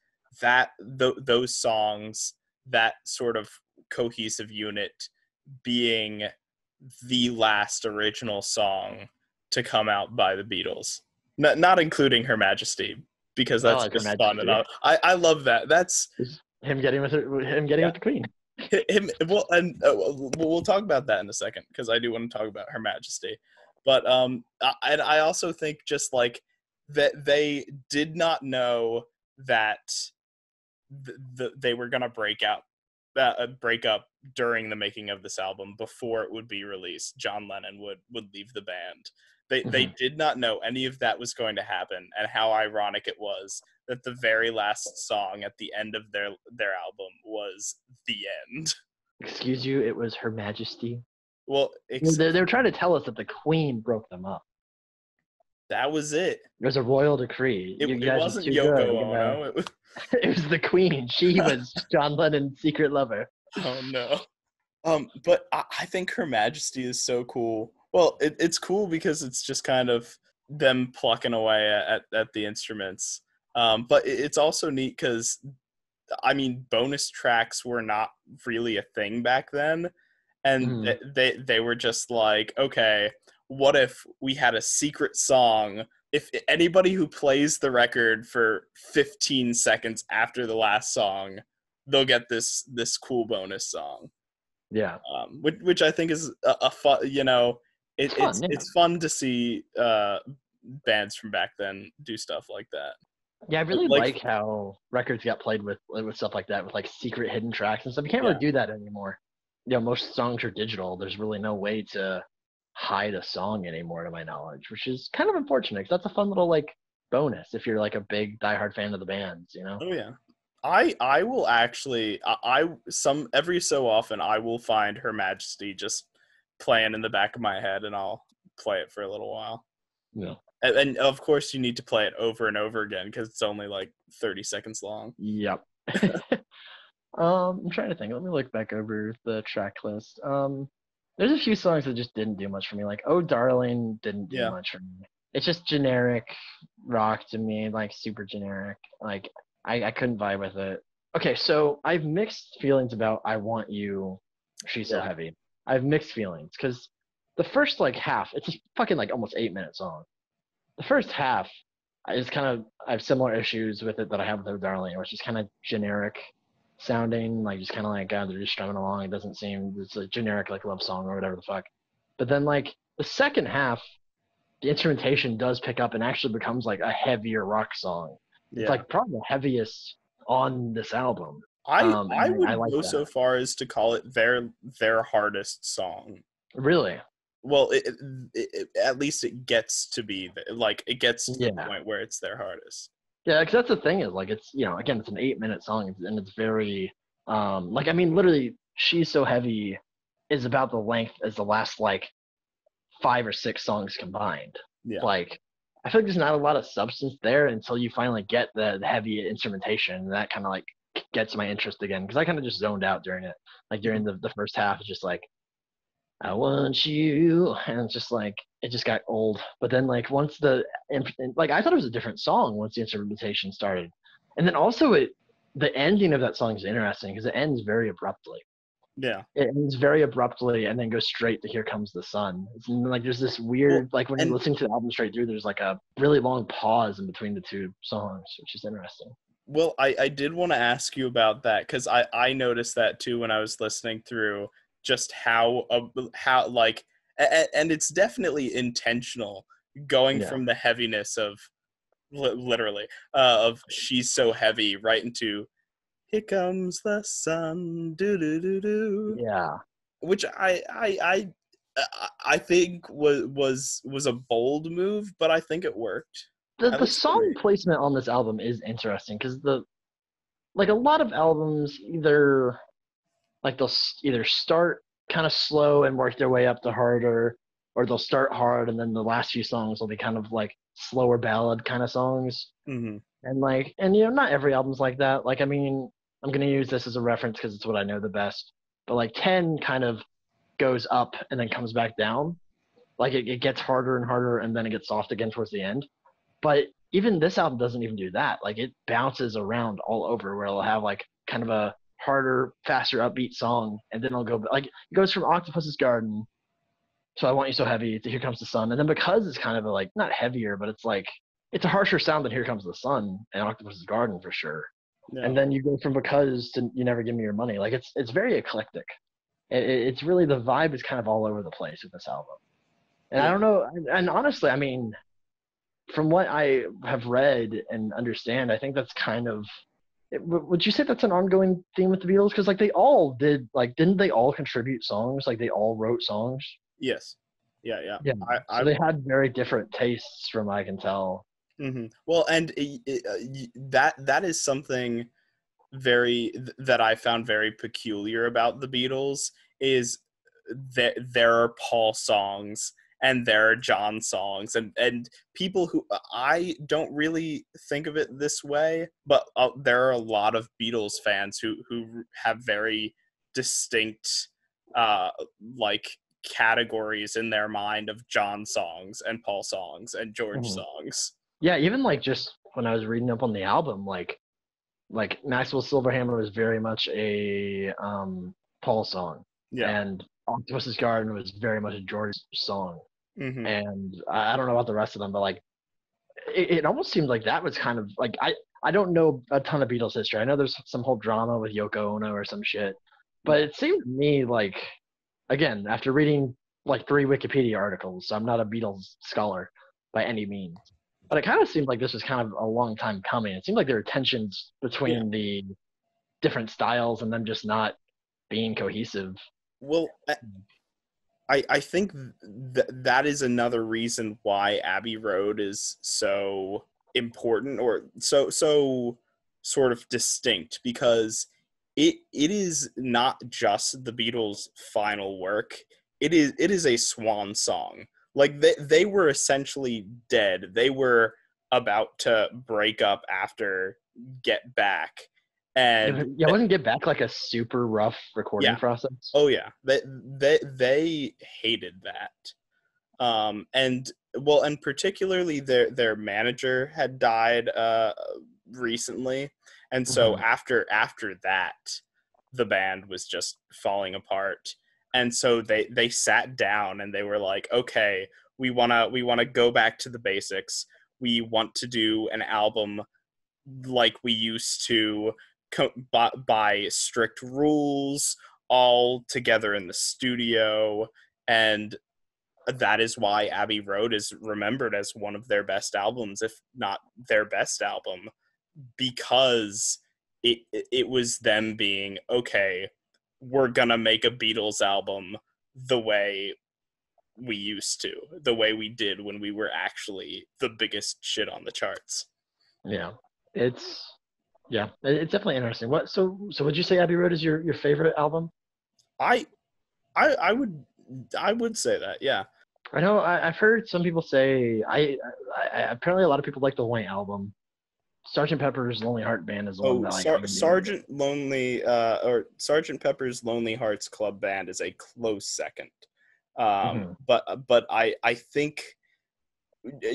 those songs, that sort of cohesive unit being the last original song to come out by the Beatles, not including Her Majesty, because that's like Her just fun Majesty. enough. I love that. That's him getting with the Queen. him. Well, and we'll talk about that in a second, because I do want to talk about Her Majesty. But and I also think just like that they did not know that they were gonna break up during the making of this album before it would be released. John Lennon would leave the band. They did not know any of that was going to happen, and how ironic it was that the very last song at the end of their album was The End. Excuse you, it was Her Majesty. Well, they were trying to tell us that the Queen broke them up. That was it. It was a royal decree. It wasn't Yoko Ono. It was the Queen. She was John Lennon's secret lover. Oh no. But I think Her Majesty is so cool. Well, it's cool because it's just kind of them plucking away at the instruments. But it's also neat because, I mean, bonus tracks were not really a thing back then. And they were just like, okay, what if we had a secret song? If anybody who plays the record for 15 seconds after the last song, they'll get this cool bonus song. Yeah. Which I think is a fun, it's fun to see bands from back then do stuff like that. Yeah, I really like how records got played with stuff like that, with like secret hidden tracks and stuff. You can't really do that anymore. Most songs are digital. There's really no way to hide a song anymore, to my knowledge, which is kind of unfortunate, because that's a fun little like bonus if you're like a big diehard fan of the bands, Oh yeah. I will actually every so often I will find Her Majesty just playing in the back of my head, and I'll play it for a little while. Yeah. And of course you need to play it over and over again because it's only like 30 seconds long. Yep. I'm trying to think. Let me look back over the track list. There's a few songs that just didn't do much for me. Like "Oh Darling" didn't do much for me. It's just generic rock to me, like super generic. Like I couldn't vibe with it. Okay, so I've mixed feelings about "I Want You," "She's So Heavy." I have mixed feelings because the first like half, it's a fucking like almost 8-minute song. The first half is kind of, I have similar issues with it that I have with "Oh Darling," where it's just kind of generic sounding, like just kind of like, God, they're just strumming along. It doesn't seem, it's a generic like love song or whatever the fuck. But then like the second half, the instrumentation does pick up and actually becomes like a heavier rock song. It's like probably the heaviest on this album. I would go so far as to call it their hardest song. Really? Well, it at least it gets to be like, it gets to the point where it's their hardest. Yeah, because that's the thing, is like, it's, again, it's an 8-minute song, and it's very like, I mean, literally "She's So Heavy" is about the length as the last like 5 or 6 songs combined. Like, I feel like there's not a lot of substance there until you finally get the heavy instrumentation, and that kind of like gets my interest again, because I kind of just zoned out during it. Like during the first half, it's just like, I want you, and it's just like it just got old. But then like once like I thought it was a different song once the instrumentation started, and then also the ending of that song is interesting because it ends very abruptly. Yeah. It ends very abruptly and then goes straight to Here Comes the Sun. It's like there's this Well, weird, like when you're and listening to the album straight through, there's like a really long pause in between the two songs, which is interesting. well, I did want to ask you about that because I noticed that too when I was listening through, just how like and it's definitely intentional, going Yeah. from the heaviness of literally of She's So Heavy right into Here Comes the Sun, do do do do, Yeah. which I think was a bold move, but I think it worked, at The least for song me. placement on this album is interesting because like a lot of albums either like they'll either start kind of slow and work their way up to harder, or they'll start hard and then the last few songs will be kind of like slower ballad kind of songs. Hmm. And like, and not every album's like that. Like, I mean, I'm gonna use this as a reference because it's what I know the best. But like 10 kind of goes up and then comes back down. Like it gets harder and harder and then it gets soft again towards the end. But even this album doesn't even do that. Like it bounces around all over where it'll have like kind of a harder, faster, upbeat song, and then it'll go like it goes from Octopus's Garden, so I Want You So Heavy, to Here Comes the Sun, and then because it's kind of a, like not heavier, but it's like it's a harsher sound than Here Comes the Sun and Octopus's Garden for sure. Yeah. And then you go from Because to You Never Give Me Your Money. Like it's very eclectic. It's really the vibe is kind of all over the place with this album. And I Yeah. don't know. And honestly, I mean, from what I have read and understand, I think that's kind of. Would you say that's an ongoing theme with the Beatles? Because like they all did, like didn't they all contribute songs? Like they all wrote songs. Yes. Yeah. Yeah. Yeah. So I they had very different tastes, from what I can tell. Well, and that is something that I found very peculiar about the Beatles, is that there are Paul songs and there are John songs, and people who, I don't really think of it this way, but there are a lot of Beatles fans who have very distinct uh like categories in their mind of John songs and Paul songs and George Mhm. songs. Yeah, even like just when I was reading up on the album, like Maxwell Silverhammer was very much a Paul song, Yeah. and Octopus's Garden was very much a George song. Hmm. And I don't know about the rest of them, but like it almost seemed like that was kind of like I don't know a ton of Beatles history. I know there's some whole drama with Yoko Ono or some shit, but Yeah. it seemed to me like, again, after reading like 3 Wikipedia articles, so I'm not a Beatles scholar by any means, but it kind of seemed like this was kind of a long time coming. It seemed like there were tensions Yeah. between the different styles and them just not being cohesive. Well, I think that is another reason why Abbey Road is so important, or so sort of distinct, because it is not just the Beatles' final work. It is a swan song. Like they were essentially dead. They were about to break up after Get Back, and Yeah, wasn't Get Back like a super rough recording yeah. process? Oh yeah, they hated that. And well, and particularly their manager had died recently, and so Hmm. after that, the band was just falling apart. And so they sat down and they were like, okay, we wanna go back to the basics. We want to do an album like we used to, by strict rules, all together in the studio. And that is why Abbey Road is remembered as one of their best albums, if not their best album, because it was them being, okay, we're gonna make a Beatles album the way we used to, the way we did when we were actually the biggest shit on the charts. Yeah, it's yeah, it's definitely interesting. So would you say Abbey Road is your favorite album? I I would say that, yeah. I know I've heard some people say apparently a lot of people like the White Album. Sergeant Pepper's Lonely Heart Band is the one Oh, that like I'm into. Sergeant Pepper's Lonely Hearts Club Band is a close second. Hmm. But I think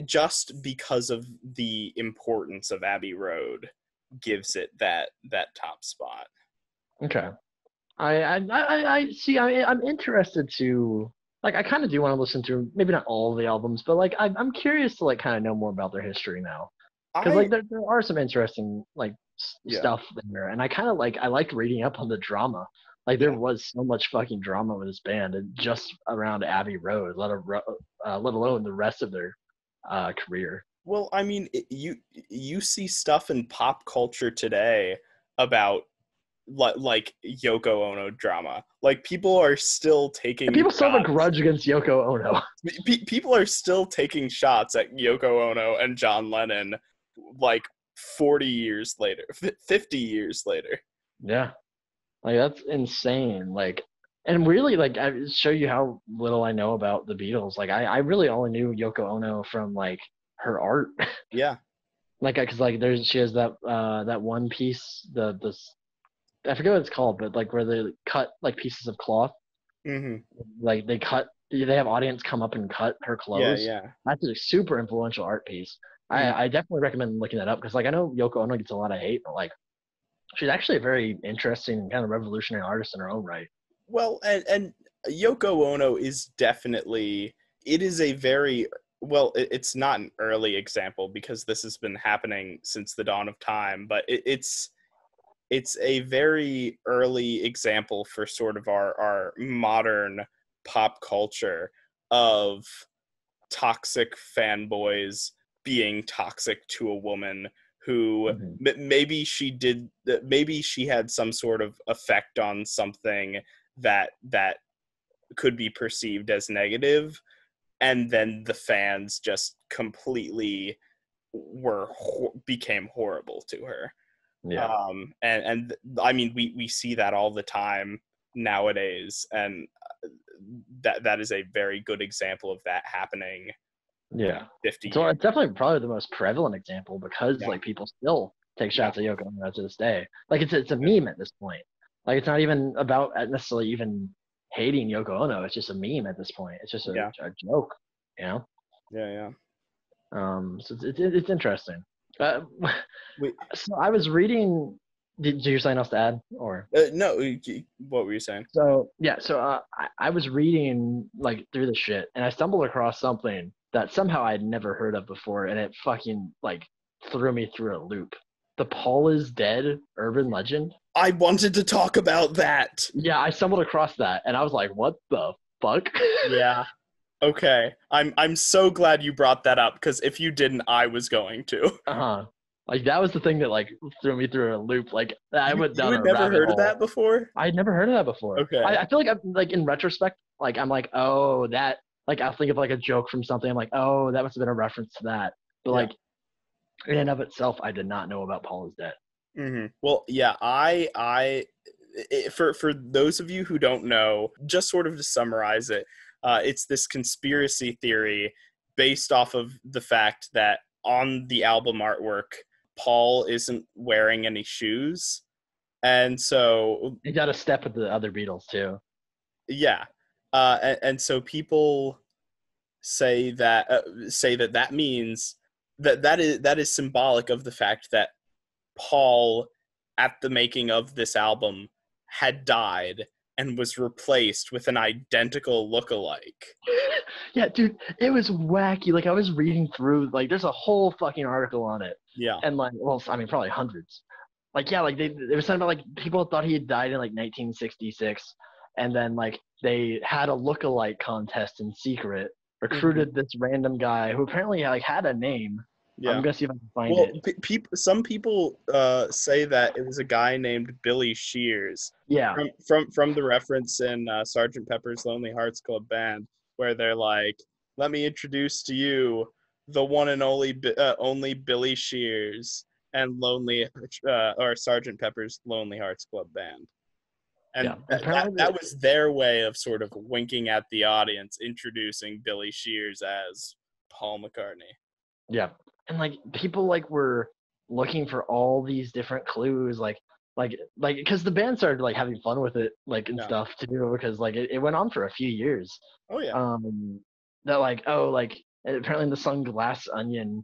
just because of the importance of Abbey Road gives it that top spot. Okay. I see. I'm interested to like. I kind of do want to listen to maybe not all of the albums, but like I'm curious to like kind of know more about their history now, because like I there are some interesting like Yeah, stuff in there, and I kind of like I liked reading up on the drama. Like there yeah. was so much fucking drama with this band, and just around Abbey Road, let alone the rest of their career. Well, I mean, you see stuff in pop culture today about like Yoko Ono drama. Like people are still And taking people still have a shots. grudge against Yoko Ono. People are still taking shots at Yoko Ono and John Lennon, like 40 years later, 50 years later. Yeah. Like that's insane. Like, and really, like, I show you how little I know about the Beatles. Like, I really only knew Yoko Ono from like her art. Yeah. Like, cause like there's she has that one piece I forget what it's called, but like where they cut like pieces of cloth. Hmm. Like they have audience come up and cut her Yeah, clothes. yeah. That's a super influential art piece. Mm. I definitely recommend looking that up because like I know Yoko Ono gets a lot of hate, but like she's actually a very interesting and kind of revolutionary artist in her own right. Well, and Yoko Ono is definitely it is a very it's not an early example because this has been happening since the dawn of time, but it's a very early example for sort of our modern pop culture of toxic fanboys being toxic to a woman who Mhm. maybe she had some sort of effect on something that could be perceived as negative, and then the fans just completely became horrible to her. Yeah. And I mean we see that all the time nowadays, and that is a very good example of that happening Yeah. 50 So years. it's definitely probably the most prevalent example because Yeah, like people still take yeah, shots at Yoko Ono to this day. Like it's a yeah, meme at this point. Like it's not even about necessarily even hating Yoko Ono. It's just a meme at this point. It's just yeah, a joke, you know. yeah. So it's interesting. Uh, Wait, so I was reading. Did you have something else to add, or? no, what were you saying? So yeah, so I was reading like through the shit, and I stumbled across something that somehow I'd never heard of before, and it fucking like threw me through a loop. The Paul is dead urban legend. I wanted to talk about that. Yeah, I stumbled across that, and I was like, "What the fuck?" Yeah. Okay. I'm so glad you brought that up because if you didn't, I was going to. Uh-huh. Like that was the thing that like threw me through a loop. Like I went You down had a never rabbit heard of hole. that before? I had never heard of that before. Okay. I feel like I'm like in retrospect, like I'm like, oh, that like I'll think of like a joke from something. I'm like, oh, that must have been a reference to that. But Yeah. like in and of itself, I did not know about Paul is dead. Well, yeah, for those of you who don't know, just sort of to summarize it, it's this conspiracy theory based off of the fact that on the album artwork, Paul isn't wearing any shoes, and so He got a step with the other Beatles too. yeah, and so people say that means that is symbolic of the fact that Paul, at the making of this album, had died and was replaced with an identical look-alike. Yeah, dude, it was wacky. Like I was reading through, like there's a whole fucking article on it, Yeah, and like, well, I mean, probably hundreds. Like yeah, like they were saying about like people thought he had died in like 1966, and then like they had a look-alike contest in secret, hmm, recruited this random guy who apparently like had a name. I'm yeah. gonna see if I can find Well, it. some people say that it was a guy named Billy Shears Yeah, from the reference in Sergeant Pepper's Lonely Hearts Club Band, where they're like, "Let me introduce to you the one and only Billy Shears and Lonely or Sergeant Pepper's Lonely Hearts Club Band." And Yeah. that was their way of sort of winking at the audience, introducing Billy Shears as Paul McCartney. Yeah. And like people like were looking for all these different clues, like because the band started like having fun with it, like and Yeah. stuff to do because like it went on for a few years. Oh yeah. That like apparently in the song Glass Onion,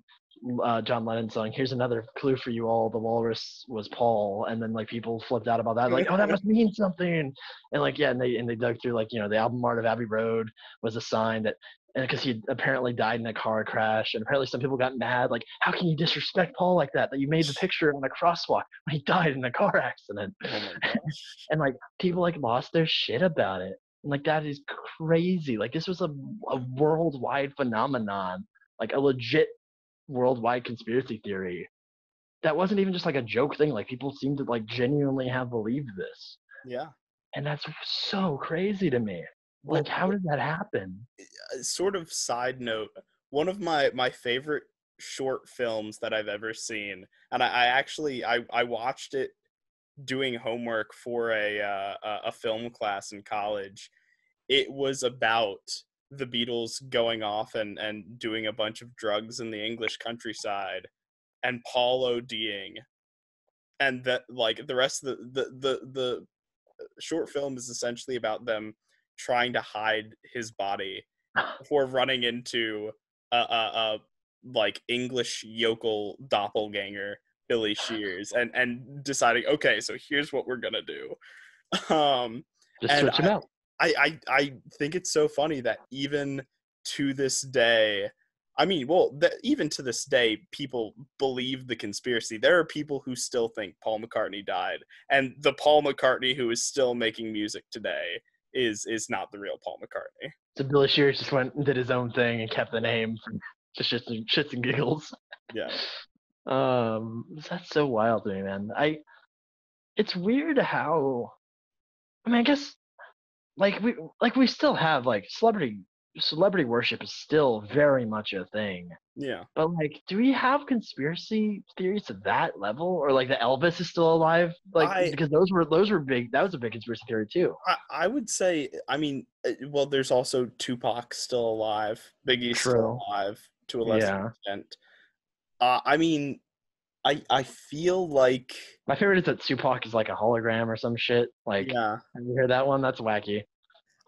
John Lennon song, here's another clue for you all, the walrus was Paul, and then like people flipped out about that, like, oh, that must mean something. And like, yeah, and they dug through, like, the album art of Abbey Road was a sign that, and because he apparently died in a car crash, and apparently some people got mad, like, how can you disrespect Paul like that you made the picture on a crosswalk when he died in a car accident? Oh my gosh. And like people like lost their shit about it. And like that is crazy. Like this was a worldwide phenomenon, like a legit worldwide conspiracy theory. That wasn't even just like a joke thing. Like people seem to like genuinely have believed this. Yeah. And that's so crazy to me. Well, Like how did that happen? Sort of side note, one of my favorite short films that I've ever seen, and I actually I watched it doing homework for a film class in college. It was about the Beatles going off and doing a bunch of drugs in the English countryside, and Paul ODing, and that like the rest of the short film is essentially about them trying to hide his body before running into a like English yokel doppelganger, Billy Shears, and deciding, okay, so here's what we're gonna do. Just And switch them out. I think it's so funny that even to this day, I mean, well, even to this day, people believe the conspiracy. There are people who still think Paul McCartney died, and the Paul McCartney who is still making music today is not the real Paul McCartney. So Billy Shears just went and did his own thing and kept the name for just shits and giggles. Yeah. That's so wild to me, man. It's weird how, I mean, I guess we still have like celebrity worship is still very much a thing. Yeah. But like, do we have conspiracy theories to that level, or like that Elvis is still alive? Like, because those were big. That was a big conspiracy theory too. I would say, I mean, well, there's also Tupac still alive, Biggie's still alive to a lesser extent. I mean, I feel like my favorite is that Tupac is like a hologram or some shit. Like, yeah, have you heard that one? That's wacky.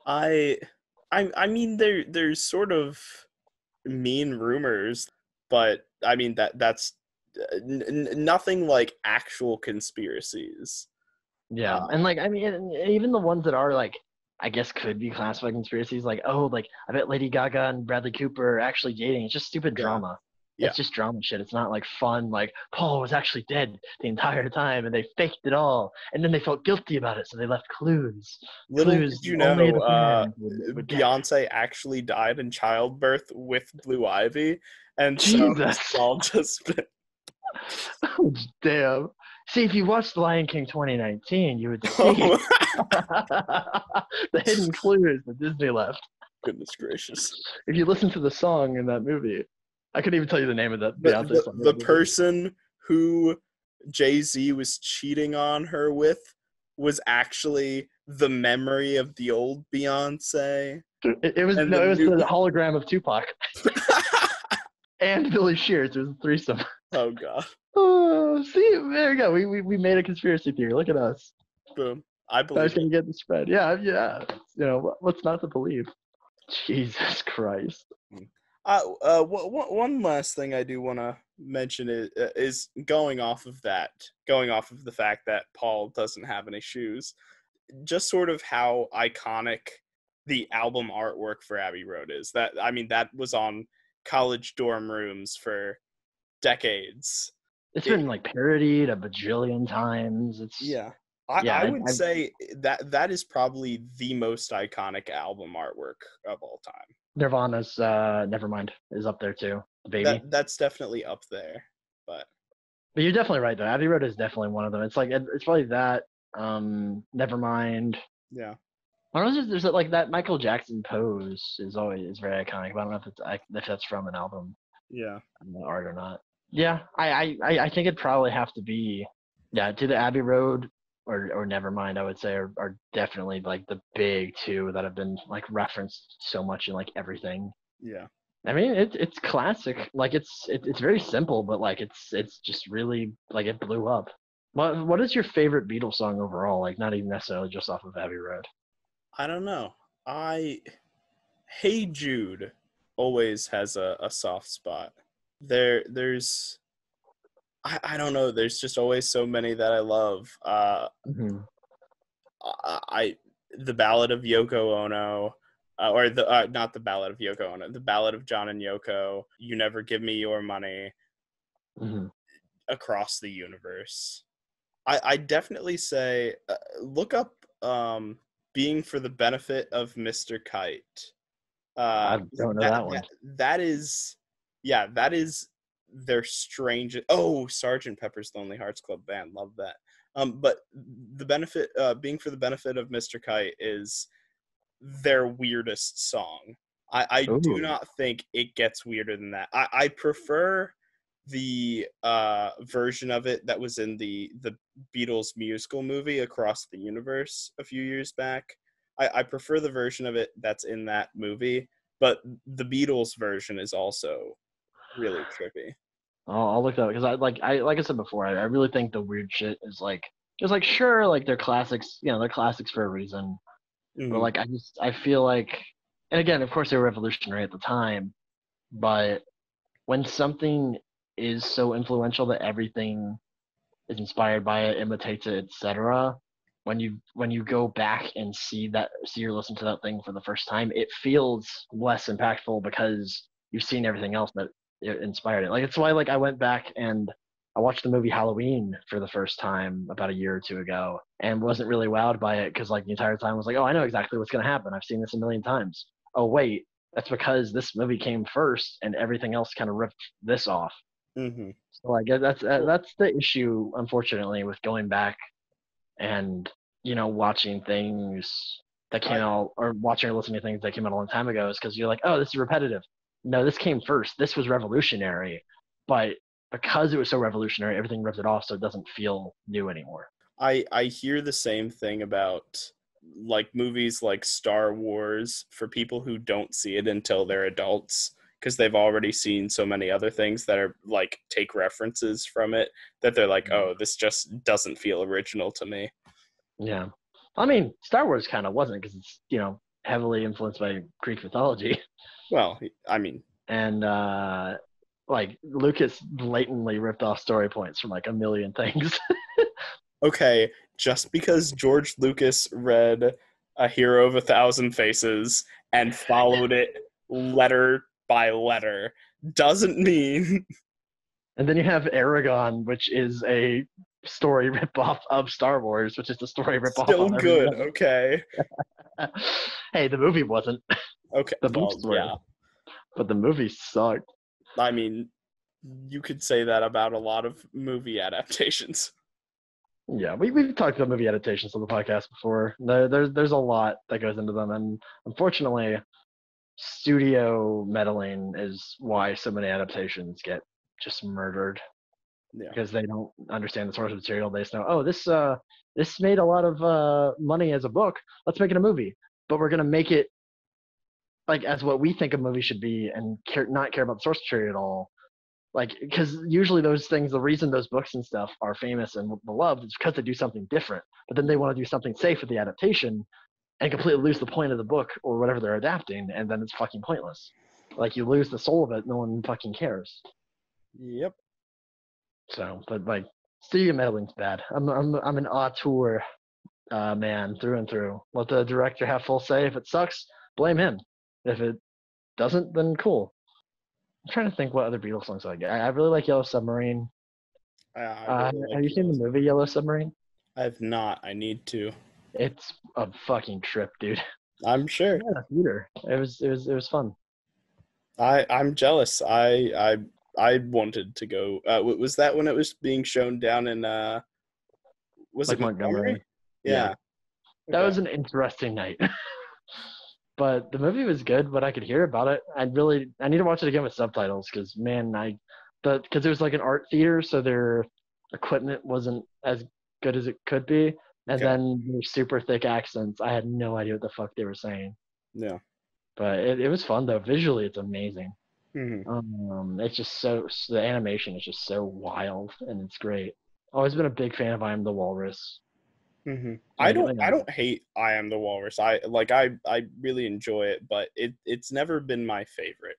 I mean, there's sort of mean rumors, but I mean that's nothing like actual conspiracies. Yeah, and like I mean, even the ones that are like, I guess could be classified conspiracies, like, oh, like I bet Lady Gaga and Bradley Cooper are actually dating. It's just stupid drama. Yeah. It's just drama shit. It's not like fun. Like Paul was actually dead the entire time, and they faked it all, and then they felt guilty about it, so they left clues. Little Clues did you know, would Beyonce actually died in childbirth with Blue Ivy, and Jesus. so it's all just been... Oh, damn. See, if you watched The Lion King 2019, you would see the hidden clues that Disney left. Goodness gracious. If you listen to the song in that movie, I couldn't even tell you the name of that Beyonce song. The person who Jay-Z was cheating on her with was actually the memory of the old Beyonce. It was the hologram of Tupac. And Billy Shears. It was a threesome. Oh, God. Oh, see, there we go. We made a conspiracy theory. Look at us. Boom. I believe I was going to get the spread. Yeah. You know, what's not to believe? Jesus Christ. One last thing I do want to mention is going off of the fact that Paul doesn't have any shoes, just sort of how iconic the album artwork for Abbey Road is. That, I mean, that was on college dorm rooms for decades. It's been like parodied a bajillion times. I would say that is probably the most iconic album artwork of all time. Nirvana's Nevermind is up there too. Baby. That's definitely up there, but you're definitely right though. Abbey Road is definitely one of them. It's like it's probably that. Nevermind. Yeah. I don't know. There's like that Michael Jackson pose is very iconic. But I don't know if that's from an album. Yeah. Art or not. Yeah, I think it'd probably have to be, to the Abbey Road. or Nevermind, I would say, are definitely like the big two that have been like referenced so much in like everything. Yeah. I mean, it's classic. Like it's very simple, but like it's just really like it blew up. What is your favorite Beatles song overall? Like not even necessarily just off of Abbey Road. I don't know. Hey Jude always has a soft spot. There's I don't know. There's just always so many that I love. Mm-hmm. I the Ballad of Yoko Ono, or the not the Ballad of Yoko Ono, the Ballad of John and Yoko. You Never Give Me Your Money. Mm-hmm. Across the Universe. I definitely say look up Being for the Benefit of Mr. Kite. I don't know that one. That is, yeah, that is their strange. Oh, Sergeant Pepper's Lonely Hearts Club Band, love that. But the benefit, Being for the Benefit of Mr. Kite is their weirdest song. I do Ooh. not think it gets weirder than that. I prefer the version of it that was in the Beatles musical movie Across the Universe a few years back. I prefer the version of it that's in that movie, but the Beatles version is also really trippy. I'll look that up because like I said before, I really think the weird shit is like just like sure like they're classics, they're classics for a reason. But Mm-hmm. like I feel like, and again, of course they were revolutionary at the time, but when something is so influential that everything is inspired by it, imitates it, etc. When you go back and see or listen to that thing for the first time, it feels less impactful because you've seen everything else that it inspired it. Like it's why like I went back and I watched the movie Halloween for the first time about a year or two ago and wasn't really wowed by it because like the entire time I was like, oh, I know exactly what's gonna happen. I've seen this a million times. Oh wait, that's because this movie came first and everything else kind of ripped this off. Mm-hmm. So like that's the issue, unfortunately, with going back and watching things that came I out or watching or listening to things that came out a long time ago is because you're like, oh, this is repetitive. No, this came first. This was revolutionary, but because it was so revolutionary, everything ripped it off, so it doesn't feel new anymore. I hear the same thing about like movies like Star Wars for people who don't see it until they're adults because they've already seen so many other things that are like take references from it that they're like, oh, this just doesn't feel original to me. Yeah, I mean, Star Wars kind of wasn't because it's heavily influenced by Greek mythology. Well, I mean, And like Lucas blatantly ripped off story points from like a million things. okay, just because George Lucas read A Hero of a Thousand Faces and followed it letter by letter doesn't mean And then you have Aragon, which is a story ripoff of Star Wars, which is a story ripoff still of everything good. Okay. else. Hey, the movie wasn't. Okay. The books Well, were, yeah. but the movie sucked. I mean, you could say that about a lot of movie adaptations. Yeah, we've talked about movie adaptations on the podcast before. There's a lot that goes into them, and unfortunately, studio meddling is why so many adaptations get just murdered. Yeah. Because they don't understand the source material. They just know, oh, this made a lot of money as a book. Let's make it a movie, but we're gonna make it like as what we think a movie should be, and not care about the source material at all. Like, because usually those things, the reason those books and stuff are famous and beloved is because they do something different. But then they want to do something safe with the adaptation and completely lose the point of the book or whatever they're adapting, and then it's fucking pointless. Like you lose the soul of it. No one fucking cares. Yep. So, but like studio meddling's bad. I'm an auteur man through and through. Let the director have full say. If it sucks, blame him. If it doesn't, then cool. I'm trying to think what other Beatles songs I like. I really like Yellow Submarine. I really Have like you seen the Yellow. movie Yellow Submarine? I've not. I need to. It's a fucking trip, dude. I'm sure. Yeah, theater. It was fun. I'm jealous. I wanted to go. Was that when it was being shown down in was it Like Montgomery? Montgomery. Yeah, Yeah. that Okay. was an interesting night. But the movie was good. What I could hear about it, I need to watch it again with subtitles because man, because it was like an art theater, so their equipment wasn't as good as it could be. and Okay. then their super thick accents. I had no idea what the fuck they were saying. Yeah. But it was fun though. Visually, it's amazing. Hmm. It's just the animation is just so wild and it's great. Always been a big fan of I Am the Walrus. Hmm. I Like, don't like I don't hate I Am the Walrus. I really enjoy it, but it's never been my favorite.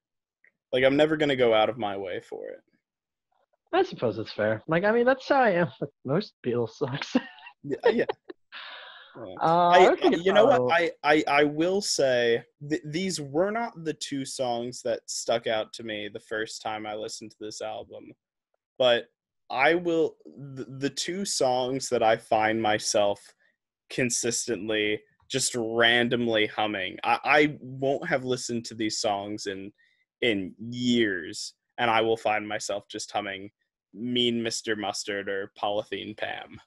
Like I'm never gonna go out of my way for it. I suppose it's fair. Like, I mean, that's how I am with most Beatles songs. Yeah, yeah. Yeah. I was thinking You know what? about. I will say these were not the two songs that stuck out to me the first time I listened to this album, but the two songs that I find myself consistently just randomly humming. I won't have listened to these songs in years, and I will find myself just humming Mean Mr. Mustard or Polythene Pam.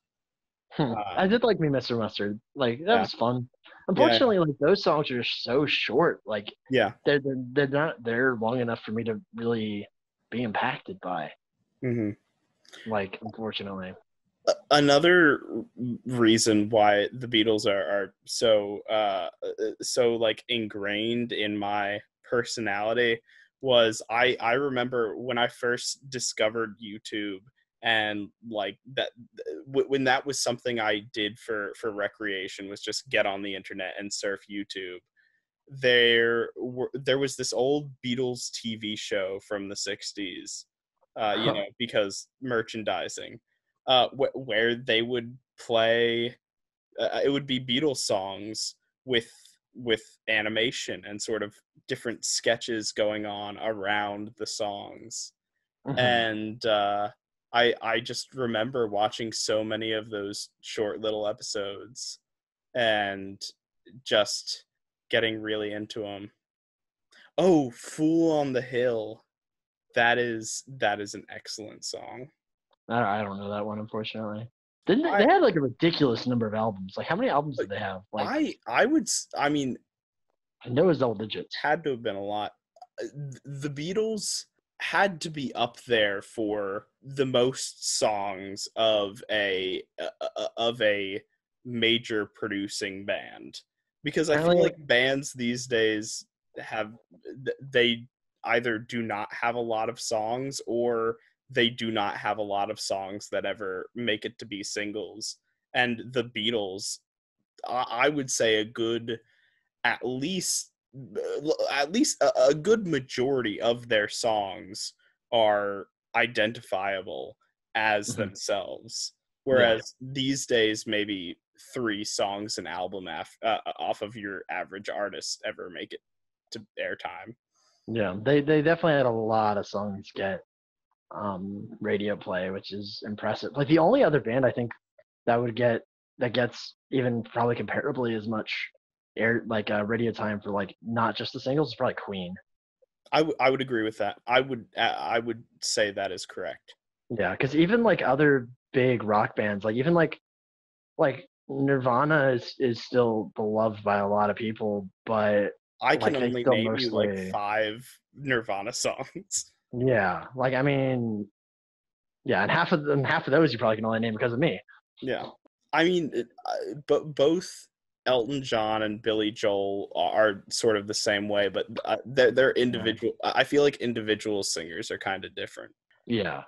I Um, did like Me, Mr. Mustard. Like, that yeah, was fun. yeah, Unfortunately, like those songs are so short. Like, yeah. they're not there long enough for me to really be impacted by. Hmm. Like, unfortunately. Another reason why the Beatles are so like ingrained in my personality was I remember when I first discovered YouTube, and like that when that was something I did for recreation, was just get on the internet and surf YouTube. There was this old Beatles TV show from the 60s, because merchandising, where they would play, it would be Beatles songs with with animation and sort of different sketches going on around the songs. Mhm. And I just remember watching so many of those short little episodes and just getting really into them. Oh, Fool on the Hill. That is an excellent song. I don't know that one, unfortunately. Didn't they I had like a ridiculous number of albums? Like, how many albums did they have? Like, I mean, I know it was double digits. had to have been a lot. The Beatles had to be up there for the most songs of a major producing band, because I feel Apparently, like bands these days have they either do not have a lot of songs, or they do not have a lot of songs that ever make it to be singles. And the Beatles, I would say a good, at least a good majority of their songs are identifiable as mhm, themselves, yeah, whereas these days maybe three songs an album off of your average artist ever make it to airtime. yeah. They definitely had a lot of songs get radio play, which is impressive. Like, the only other band I think that would get that gets even probably comparably as much radio time for like not just the singles is probably Queen. I would agree with that. I would say that is correct. Yeah, because even like other big rock bands, like even like Nirvana is still beloved by a lot of people, but I can like they only still name you like mostly. 5 Nirvana songs. Yeah, like I mean, yeah, and half of those you probably can only name because of me. Yeah. I mean, but both Elton John and Billy Joel are sort of the same way, but they're Yeah, individual. I feel like individual singers are kind of different. yeah,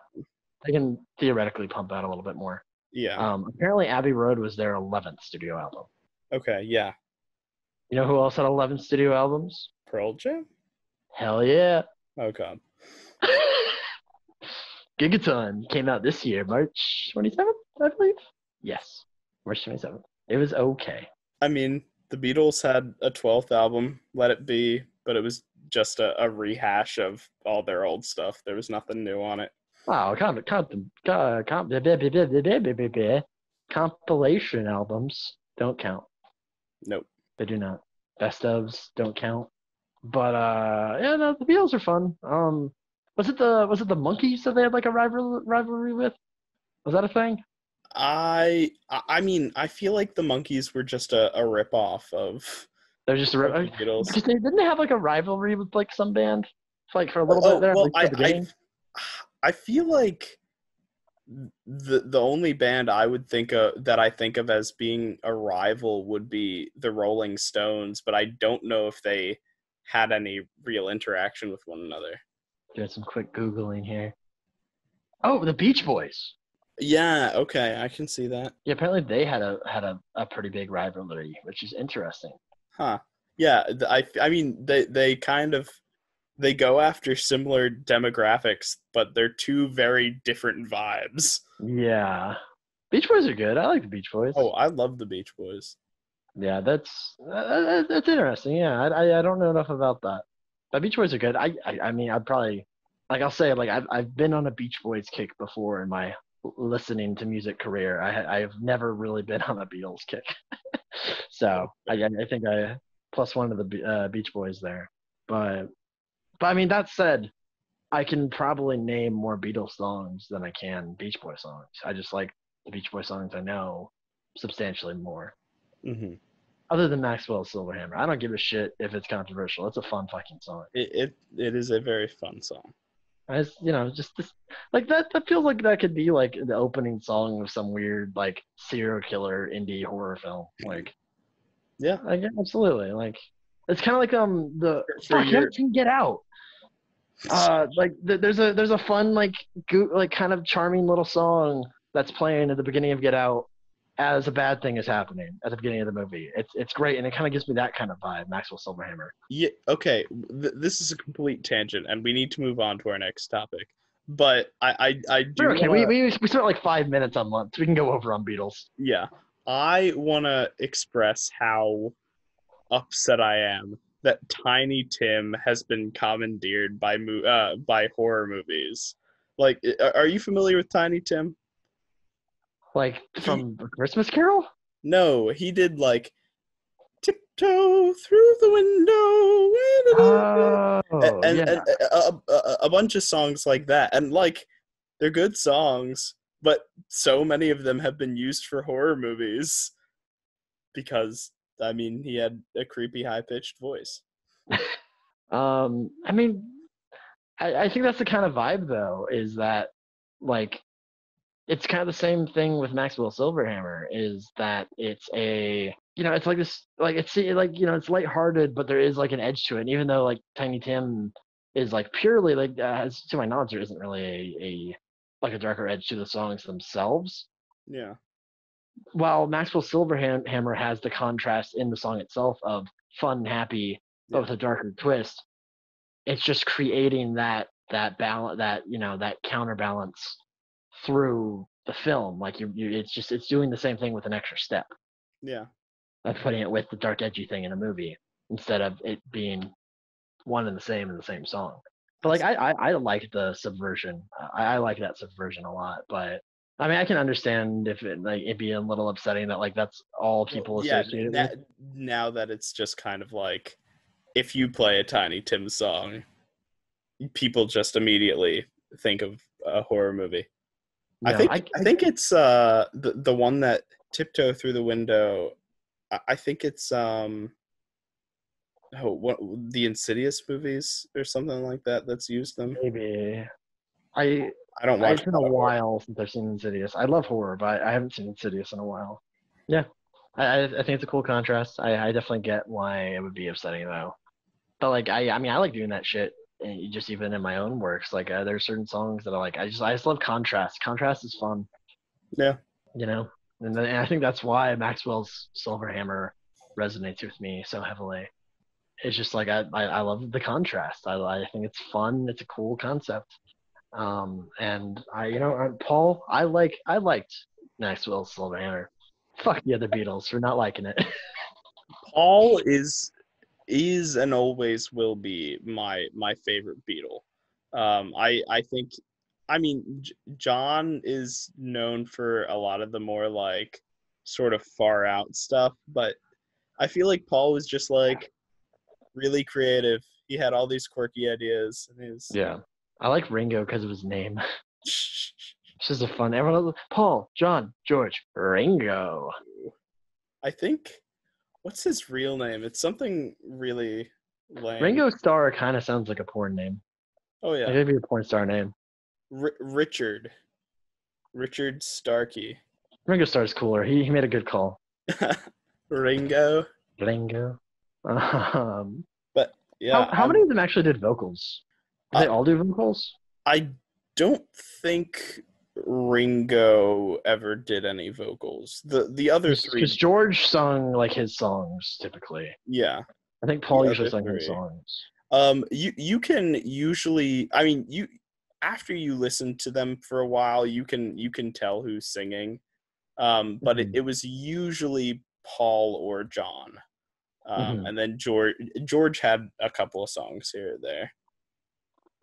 they can theoretically pump out a little bit more. Yeah. Apparently, Abbey Road was their 11th studio album. Okay. Yeah. You know who else had 11 studio albums? Pearl Jam. Hell yeah. Oh God. Gigaton came out this year, March 27th, I believe. Yes, March 27th. It was okay. I mean, the Beatles had a 12th album, Let It Be, but it was just a rehash of all their old stuff. There was nothing new on it. Wow, compilation albums don't count. Nope. They do not. Best ofs don't count. But yeah, no, the Beatles are fun. Was it the Monkeys that they had like a rivalry with? Was that a thing? I mean, I feel like the Monkees were just a rip off They're just of the Beatles. because they didn't have like a rivalry with like some band, like for a little bit there, at Well, least at the beginning. I feel like the only band I would think of that I think of as being a rival would be the Rolling Stones, but I don't know if they had any real interaction with one another. Doing some quick Googling here. Oh, the Beach Boys. Yeah, okay, I can see that. Yeah, apparently they had a pretty big rivalry, which is interesting. Huh. Yeah, I mean they kind of they go after similar demographics, but they're two very different vibes. Yeah. Beach Boys are good. I like the Beach Boys. Oh, I love the Beach Boys. Yeah, that's interesting. Yeah, I don't know enough about that. But Beach Boys are good. I mean, I'd probably like I'll say like I've been on a Beach Boys kick before in my listening to music career. I've never really been on a Beatles kick. So I think I plus one of the Beach Boys there. But I mean that said, I can probably name more Beatles songs than I can Beach Boy songs. I just like the Beach Boy songs I know substantially more. Mm-hmm. Other than Maxwell's Silverhammer, I don't give a shit if it's controversial. It's a fun fucking song. It is a very fun song. I just, just this, like that. That feels like that could be like the opening song of some weird like serial killer indie horror film. Like, Yeah, absolutely. Like, it's kind of like the for fuck. You haven't seen Get Out. There's a fun like kind of charming little song that's playing at the beginning of Get Out as a bad thing is happening at the beginning of the movie. It's great, and it kind of gives me that kind of vibe, Maxwell Silverhammer. Yeah, okay. This is a complete tangent, and we need to move on to our next topic. But I do. Okay, we spent like 5 minutes on months. We can go over on Beatles. Yeah, I want to express how upset I am that Tiny Tim has been commandeered by horror movies. Like, are you familiar with Tiny Tim? Like from Christmas Carol? No, he did like tiptoe through the window, and, Yeah. a bunch of songs like that, and like they're good songs, but so many of them have been used for horror movies because I mean he had a creepy high pitched voice. I mean, I think that's the kind of vibe though, is that like it's kind of the same thing with Maxwell Silverhammer, is that it's it's like this, like it's lighthearted, but there is like an edge to it. And even though like Tiny Tim is like purely like, as to my knowledge, there isn't really a like a darker edge to the songs themselves. Yeah. While Maxwell Silverhammer has the contrast in the song itself of fun, happy, but with a darker twist. It's just creating that balance, that counterbalance through the film. Like it's doing the same thing with an extra step. Yeah. Of putting it with the dark edgy thing in a movie instead of it being one and the same in the same song. But like I like the subversion. I like that subversion a lot. But I mean, I can understand if it be a little upsetting that like that's all people associate it with. Now that it's just kind of like if you play a Tiny Tim song, people just immediately think of a horror movie. No, I think it's the one that Tiptoe Through the Window. I think it's the Insidious movies or something like that that's used them. Maybe I don't watch. It's been a while since I've seen Insidious. I love horror, but I haven't seen Insidious in a while. Yeah, I think it's a cool contrast. I definitely get why it would be upsetting though. But like I mean I like doing that shit, and just even in my own works. Like there's certain songs that I just love contrast. Contrast is fun. Yeah. And I think that's why Maxwell's Silverhammer resonates with me so heavily. It's just like I love the contrast. I think it's fun. It's a cool concept. And Paul, I liked Maxwell's Silverhammer. Fuck the other Beatles for not liking it. Paul is and always will be my favorite Beatle. I think, I mean, John is known for a lot of the more like sort of far out stuff, but I feel like Paul was just like really creative. He had all these quirky ideas. Yeah, I like Ringo because of his name. It's just a fun. Everyone, Paul, John, George, Ringo. I think. What's his real name? It's something really lame. Ringo Starr kind of sounds like a porn name. Oh yeah, maybe a porn star name. Richard. Richard Starkey. Ringo Starr's cooler. He made a good call. Ringo. Ringo. Um, But yeah, how many of them actually did vocals? Did they all do vocals? I don't think Ringo ever did any vocals. The other three, Because George sung like his songs typically. yeah, I think the Paul usually other sang his three. songs. You can usually, I mean, you after you listen to them for a while, you can tell who's singing. But Mhm. it was usually Paul or John. Mhm. And then George had a couple of songs here or there.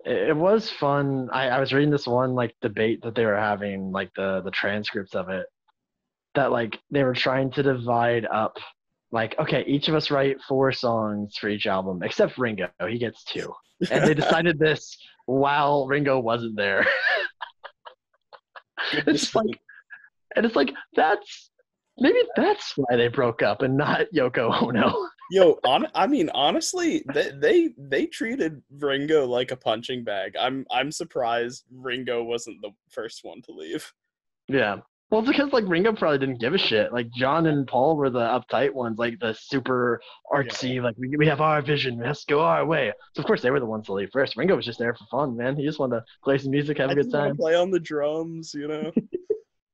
It was fun. I was reading this one like debate that they were having, like the transcripts of it, that like they were trying to divide up, like, okay, each of us write 4 songs for each album, except Ringo. He gets 2. And they decided this while Ringo wasn't there. Good It's just like, decision. and it's like, maybe that's why they broke up and not Yoko Ono. Yo, I mean, honestly, they treated Ringo like a punching bag. I'm surprised Ringo wasn't the first one to leave. Yeah. Well, it's because like Ringo probably didn't give a shit. Like John and Paul were the uptight ones, like the super artsy, like we have our vision, let's go our way. So of course they were the ones to leave first. Ringo was just there for fun, man. He just wanted to play some music, have I a good just want to time. play on the drums, you know.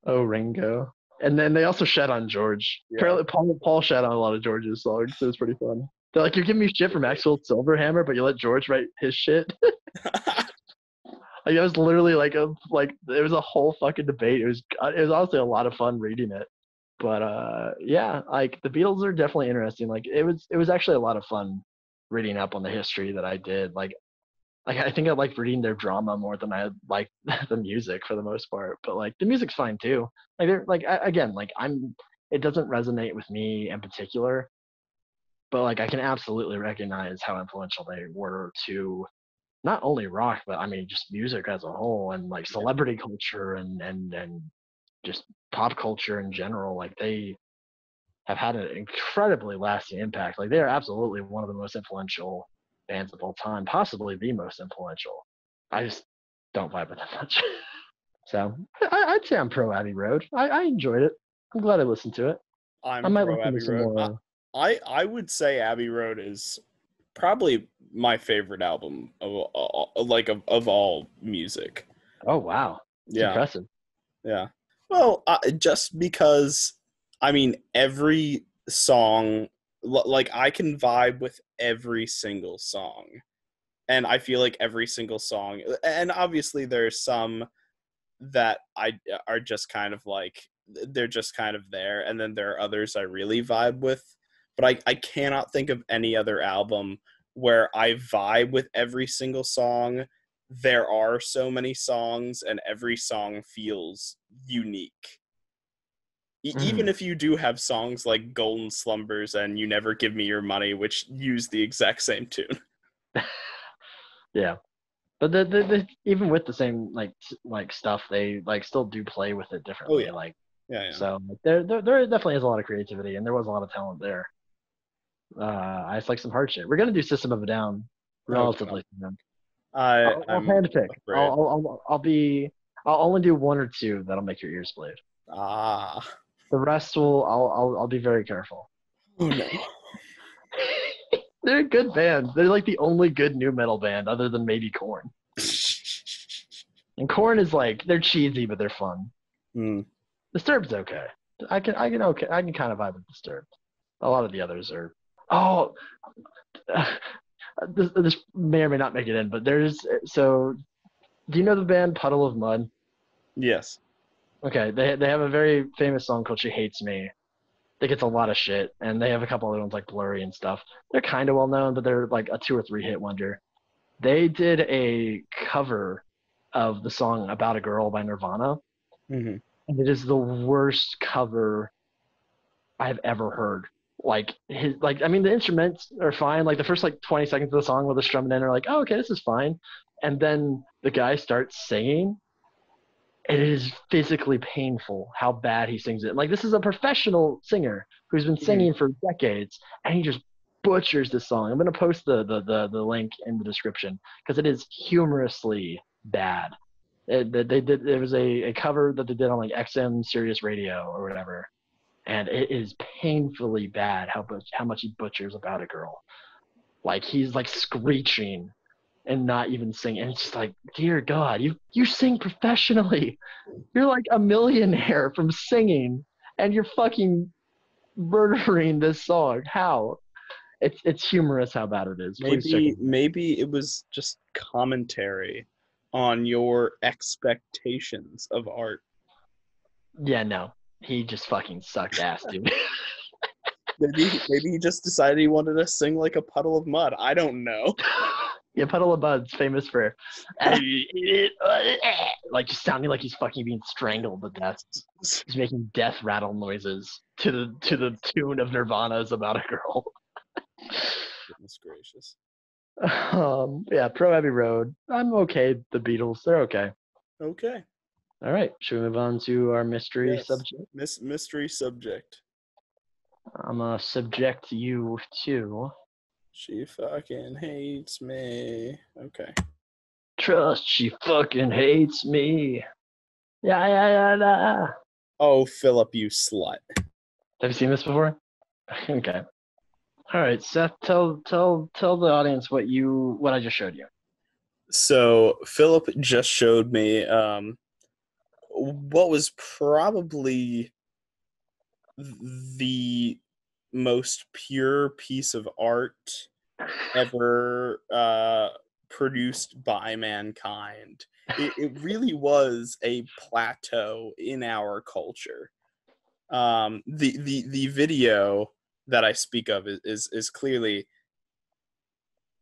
Oh, Ringo. And then they also shat on George. Yeah. Apparently Paul shat on a lot of George's songs, so it was pretty fun. They're like, you're giving me shit for Maxwell Silverhammer, but you let George write his shit. Like it was literally like it was a whole fucking debate. It was honestly a lot of fun reading it. But yeah, like the Beatles are definitely interesting. Like it was actually a lot of fun reading up on the history that I did. Like I think I liked reading their drama more than I liked the music for the most part. But like the music's fine too. Like they're like again, like it doesn't resonate with me in particular, but like I can absolutely recognize how influential they were to not only rock, but I mean just music as a whole, and like Yeah. celebrity culture and just pop culture in general. Like they have had an incredibly lasting impact. Like they are absolutely one of the most influential bands of all time, possibly the most influential. I just don't vibe with them much. So I'd say I'm pro Abbey Road. I enjoyed it. I'm glad I listened to it. I I'm might pro listen to Abbey some Road. more. I would say Abbey Road is probably my favorite album of all music. Oh wow, it's Yeah, impressive. yeah. Well, just because I mean every song, like I can vibe with every single song, and I feel like every single song, and obviously there's some that I are just kind of like they're just kind of there, and then there are others I really vibe with. But I cannot think of any other album where I vibe with every single song. There are so many songs, and every song feels unique. Even Mm, if you do have songs like Golden Slumbers and You Never Give Me Your Money, which use the exact same tune. yeah. But even with the same like stuff, they like still do play with it Oh differently. yeah, Like yeah, yeah. so, like, there definitely is a lot of creativity, and there was a lot of talent there. I just like some hard shit. We're gonna do System of a Down Oh god, relatively soon. I'll I'm hand pick. afraid. I'll only do 1 or 2 that'll make your ears bleed. Ah, The rest I'll be very careful. oh no. They're a good band. They're like the only good new metal band other than maybe Korn. And Korn is like they're cheesy but they're fun. Hmm. Disturbed's okay. I can kind of vibe with Disturbed. A lot of the others are. Oh, this may or may not make it in, but there's so. Do you know the band Puddle of Mudd? Yes. Okay, they have a very famous song called "She Hates Me." That gets a lot of shit, and they have a couple other ones like "Blurry" and stuff. They're kind of well known, but they're like a 2 or 3 hit wonder. They did a cover of the song "About a Girl" by Nirvana, Mm-hmm. and it is the worst cover I've ever heard. I mean the instruments are fine. Like the first like 20 seconds of the song with the strumming in are like, oh okay, this is fine. And then the guy starts singing. And it is physically painful how bad he sings it. Like this is a professional singer who's been Mm-hmm. singing for decades, and he just butchers this song. I'm gonna post the link in the description because it is humorously bad. They did. There was a cover that they did on like XM Sirius Radio or whatever, and it is painfully bad how much he butchers About a Girl. Like he's like screeching and not even singing. And it's just like, dear God, you sing professionally. You're like a millionaire from singing, and you're fucking murdering this song. How? It's humorous how bad it is. Please check it. Maybe it was just commentary on your expectations of art. Yeah, no, he just fucking sucked ass, dude. Maybe he just decided he wanted to sing like a puddle of mud. I don't know. Yeah, Puddle of Mudd's famous for like just sounding like he's fucking being strangled to death. He's making death rattle noises to the tune of Nirvana's About a Girl. Goodness gracious. Yeah, Pro Abbey Road. I'm okay. The Beatles, they're okay. Okay. All right, should we move on to our mystery subject? Mystery subject. I'm gonna subject you to. She fucking hates me. Okay. Trust, she fucking hates me. Yeah. Oh, Philip, you slut. Have you seen this before? Okay. All right, Seth, tell the audience what I just showed you. So Philip just showed me what was probably the most pure piece of art ever produced by mankind. It really was a plateau in our culture. The video that I speak of is clearly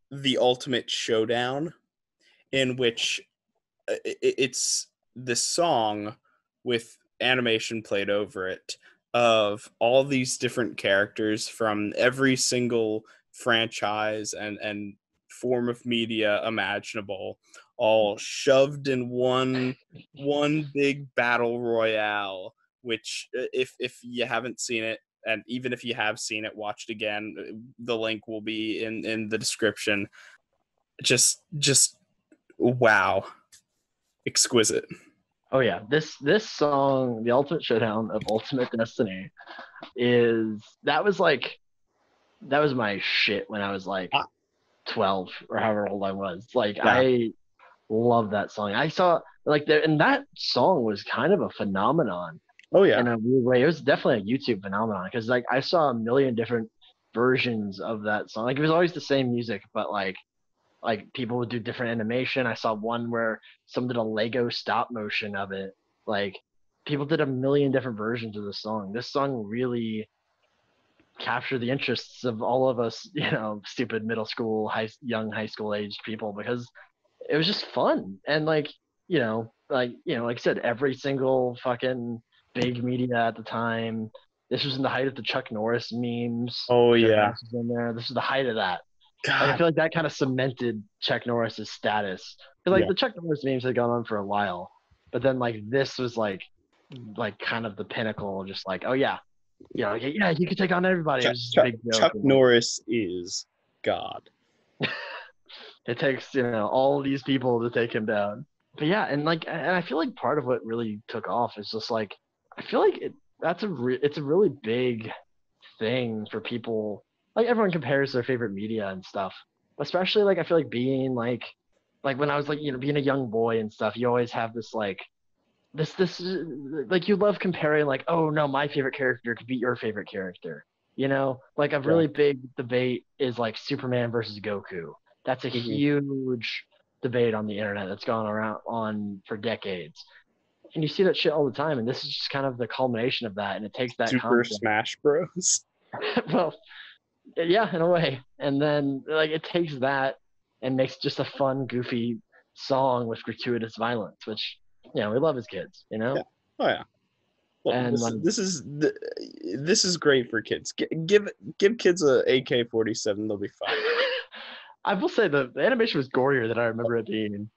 the ultimate showdown, in which it's this song with animation played over it of all these different characters from every single franchise and form of media imaginable, all shoved in one big battle royale. Which, if you haven't seen it, and even if you have seen it, watch it again. The link will be in the description. Just wow, exquisite. Oh yeah, this song, The Ultimate Showdown of Ultimate Destiny, that was my shit when I was like 12 or however old I was. Like Yeah. I love that song. I saw like there, and that song was kind of a phenomenon Oh yeah. in a weird way. It was definitely a YouTube phenomenon because like I saw a million different versions of that song. Like it was always the same music, but like people would do different animation. I saw one where someone did a Lego stop motion of it. Like people did a million different versions of the song. This song really captured the interests of all of us, stupid middle school, young high school aged people because it was just fun. And like I said, every single fucking big media at the time. This was in the height of the Chuck Norris memes. Oh Chuck yeah. Norris was in there. This was the height of that. Like I God. feel like that kind of cemented Chuck Norris's status. Because like Yeah. the Chuck Norris memes had gone on for a while, but then like this was like kind of the pinnacle. Just like, oh yeah, yeah, you could take on everybody. It was just a big joke. Chuck Norris is God. It takes all these people to take him down. But yeah, and I feel like part of what really took off is just like I feel like it's a really big thing for people. Like everyone compares their favorite media and stuff, especially like I feel like being like when I was like being a young boy and stuff. You always have this like this like you love comparing like, oh no, my favorite character could be your favorite character. Like a really big debate is like Superman versus Goku. That's a huge debate on the internet that's gone around on for decades. And you see that shit all the time, and this is just kind of the culmination of that. And it takes that Super concept. Smash Bros. Well, yeah, in a way. And then like it takes that and makes just a fun, goofy song with gratuitous violence, which we love as kids, Yeah. Oh yeah. Well, and this is great for kids. Give kids a AK-47, they'll be fine. I will say the animation was gorier than I remember it being.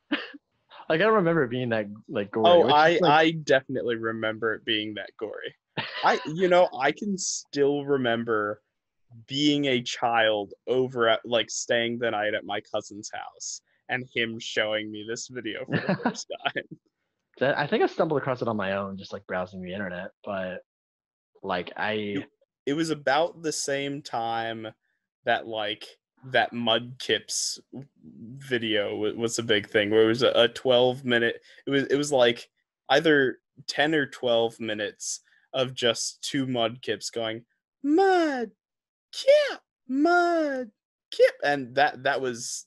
Like I don't remember it being that like gory. Oh, I definitely remember it being that gory. I can still remember being a child over at staying the night at my cousin's house and him showing me this video for the first time. I think I stumbled across it on my own, just like browsing the internet. But like It, it was about the same time that like that Mudkips video was a big thing, where it was a 12-minute. It was like either 10 or 12 minutes of just two Mudkips going Mud Kip Mud Kip, and that was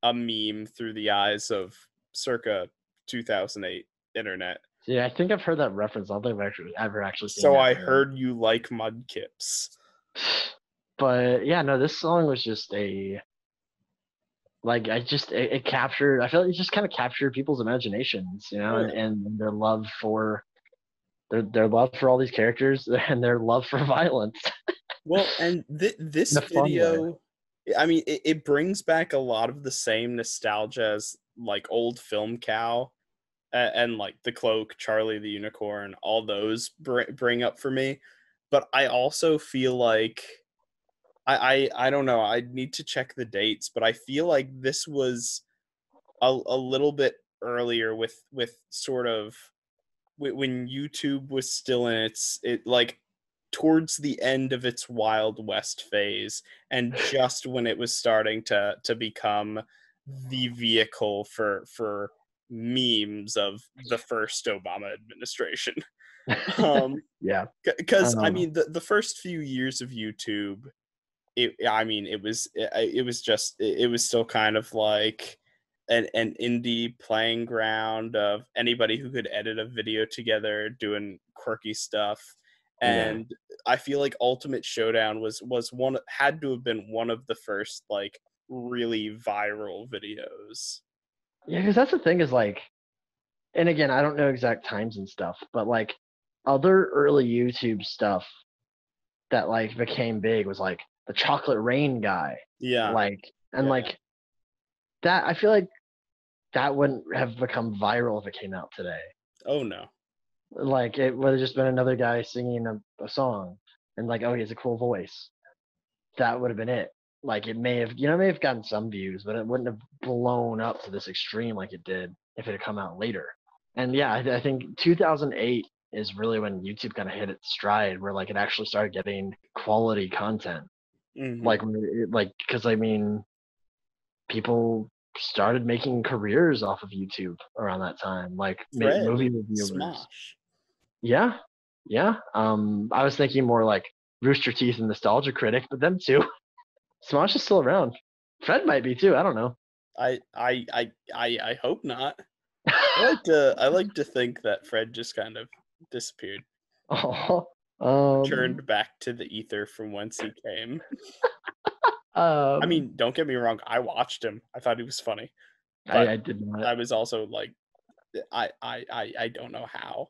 a meme through the eyes of circa 2008 internet. yeah, I think I've heard that reference. I don't think I've actually ever seen So that I video. heard you like Mudkips. But yeah, no, this song was just a like it captured. I feel like it just kind of captured people's imaginations, Oh yeah. and their love for their love for all these characters and their love for violence Well, and in this a fun way. video, I mean, it brings back a lot of the same nostalgia as like old Film Cow and like The Cloak, Charlie the Unicorn, all those bring up for me. But I also feel like I don't know. I need to check the dates, but I feel like this was a little bit earlier with sort of when YouTube was still in it like towards the end of its Wild West phase, and just when it was starting to become the vehicle for memes of the first Obama administration. Um, Yeah. because I Um, mean the first few years of YouTube, I mean it was still kind of like an indie playing ground of anybody who could edit a video together doing quirky stuff. yeah. And I feel like Ultimate Showdown was one, had to have been one of the first like really viral videos. Yeah, because that's the thing is like, and again, I don't know exact times and stuff, but like other early YouTube stuff that like became big was like the Chocolate Rain guy, Yeah. like, and Yeah. like that. I feel like that wouldn't have become viral if it came out today. Oh no. Like it would have just been another guy singing a song, and like, oh, he has a cool voice. That would have been it. Like it may have gotten some views, but it wouldn't have blown up to this extreme like it did if it had come out later. And yeah, I think 2008 is really when YouTube kind of hit its stride, where like it actually started getting quality content. Hmm. Like because I mean, people started making careers off of YouTube around that time, like Fred movie reviewers. Smosh. Yeah, yeah. I was thinking more like Rooster Teeth and Nostalgia Critic, but them too. Smosh is still around. Fred might be too. I don't know. I hope not. I like to think that Fred just kind of disappeared, Oh, returned back to the ether from whence he came. I um, mean, don't get me wrong, I watched him. I thought he was funny, I, but I did not. I was also like, I don't know how.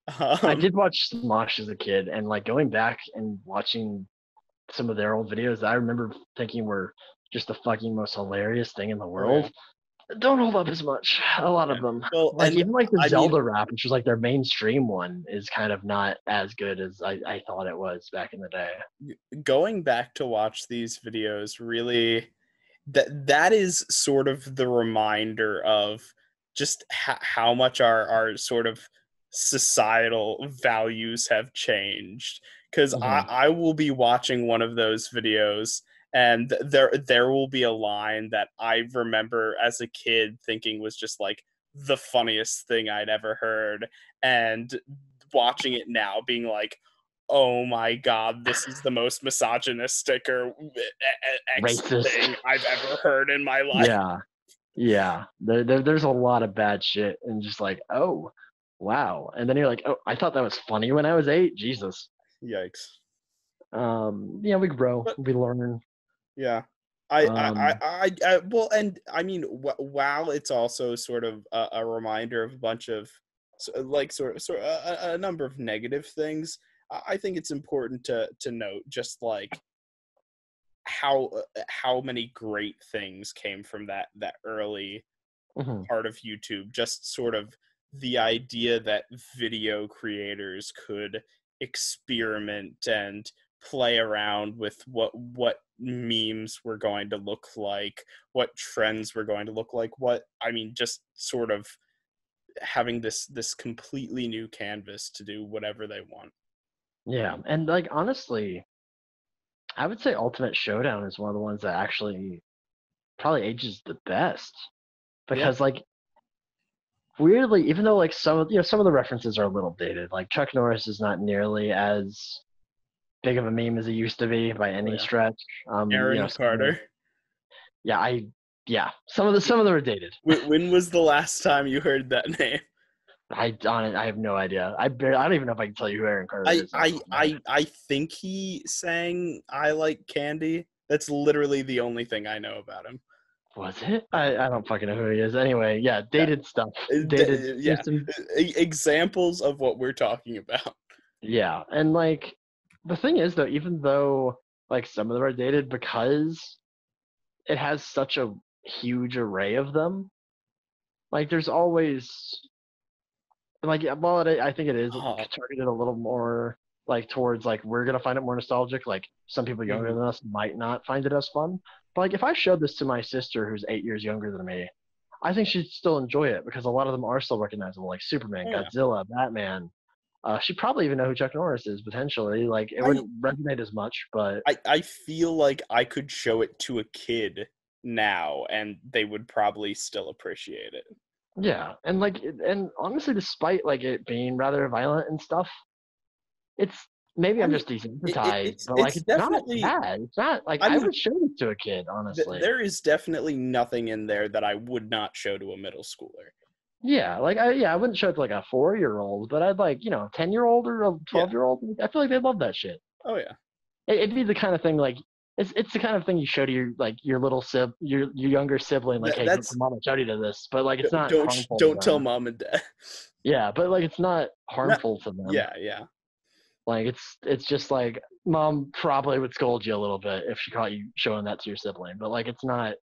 I Um, did watch Smosh as a kid, and like going back and watching some of their old videos, I remember thinking were just the fucking most hilarious thing in the oh yeah, world. Don't hold up as much. A lot yeah. of them, Well, like and even like the I mean, Zelda rap, which was like their mainstream one, is kind of not as good as I thought it was back in the day. going back to watch these videos really, that is sort of the reminder of just how much our sort of societal values have changed, because Mm-hmm. I will be watching one of those videos, and there will be a line that I remember as a kid thinking was just like the funniest thing I'd ever heard, and watching it now being like, oh my god, this is the most misogynistic or X Racist. thing I've ever heard in my life. Yeah, yeah. There's a lot of bad shit, and just like, oh, wow. And then you're like, oh, I thought that was funny when I was 8. Jesus. Yikes. Yeah, we grow, But we learn. yeah. Um, Well, and I mean, while it's also sort of a reminder of a bunch of like sort a number of negative things, I think it's important to note just like how many great things came from that early mhm. part of YouTube. Just sort of the idea that video creators could experiment and play around with what memes were going to look like, what trends were going to look like, what I mean, just sort of having this completely new canvas to do whatever they want. Yeah, and like honestly, I would say Ultimate Showdown is one of the ones that actually probably ages the best Yeah. because like weirdly, even though like some of the references are a little dated, like Chuck Norris is not nearly as big of a meme as he used to be by Oh any yeah. stretch. Aaron Some of the, Carter. yeah, some of them are dated. When was the last time you heard that name? I have no idea. I don't even know if I can tell you who Aaron Carter is. I think he sang "I Like Candy." That's literally the only thing I know about him. Was it? I don't fucking know who he is. Anyway, yeah, Yeah, dated stuff. Dated. yeah. There's some, Examples of what we're talking about. yeah, and like the thing is though, even though like some of them are dated because it has such a huge array of them, like there's always like well, I think it is Oh, targeted a little more like towards like we're gonna find it more nostalgic. Like some people younger mhm. than us might not find it as fun. But like if I showed this to my sister who's 8 years younger than me, I think she'd still enjoy it because a lot of them are still recognizable, like Superman, Oh, yeah. Godzilla, Batman. She'd probably even know who Chuck Norris is potentially. Like it I, wouldn't resonate as much, but I feel like I could show it to a kid now and they would probably still appreciate it. yeah, and honestly, despite like it being rather violent and stuff, it's maybe I I'm mean, just desensitized, but like it's it's not definitely. bad. It's not like I I mean, would show this to a kid, honestly. there is definitely nothing in there that I would not show to a middle schooler. Yeah, I wouldn't show it to like a 4-year-old, but I'd like 10-year-old or a Yeah. 12-year-old. I feel like they'd love that shit. Oh yeah. It'd be the kind of thing like it's the kind of thing you show to your little your younger sibling, like, hey, That's mom will show you to this, but like it's not harmful to don't tell them. mom and dad. Yeah, but like it's not Not, harmful to them. yeah, yeah. Like it's just like mom probably would scold you a little bit if she caught you showing that to your sibling, but like it's not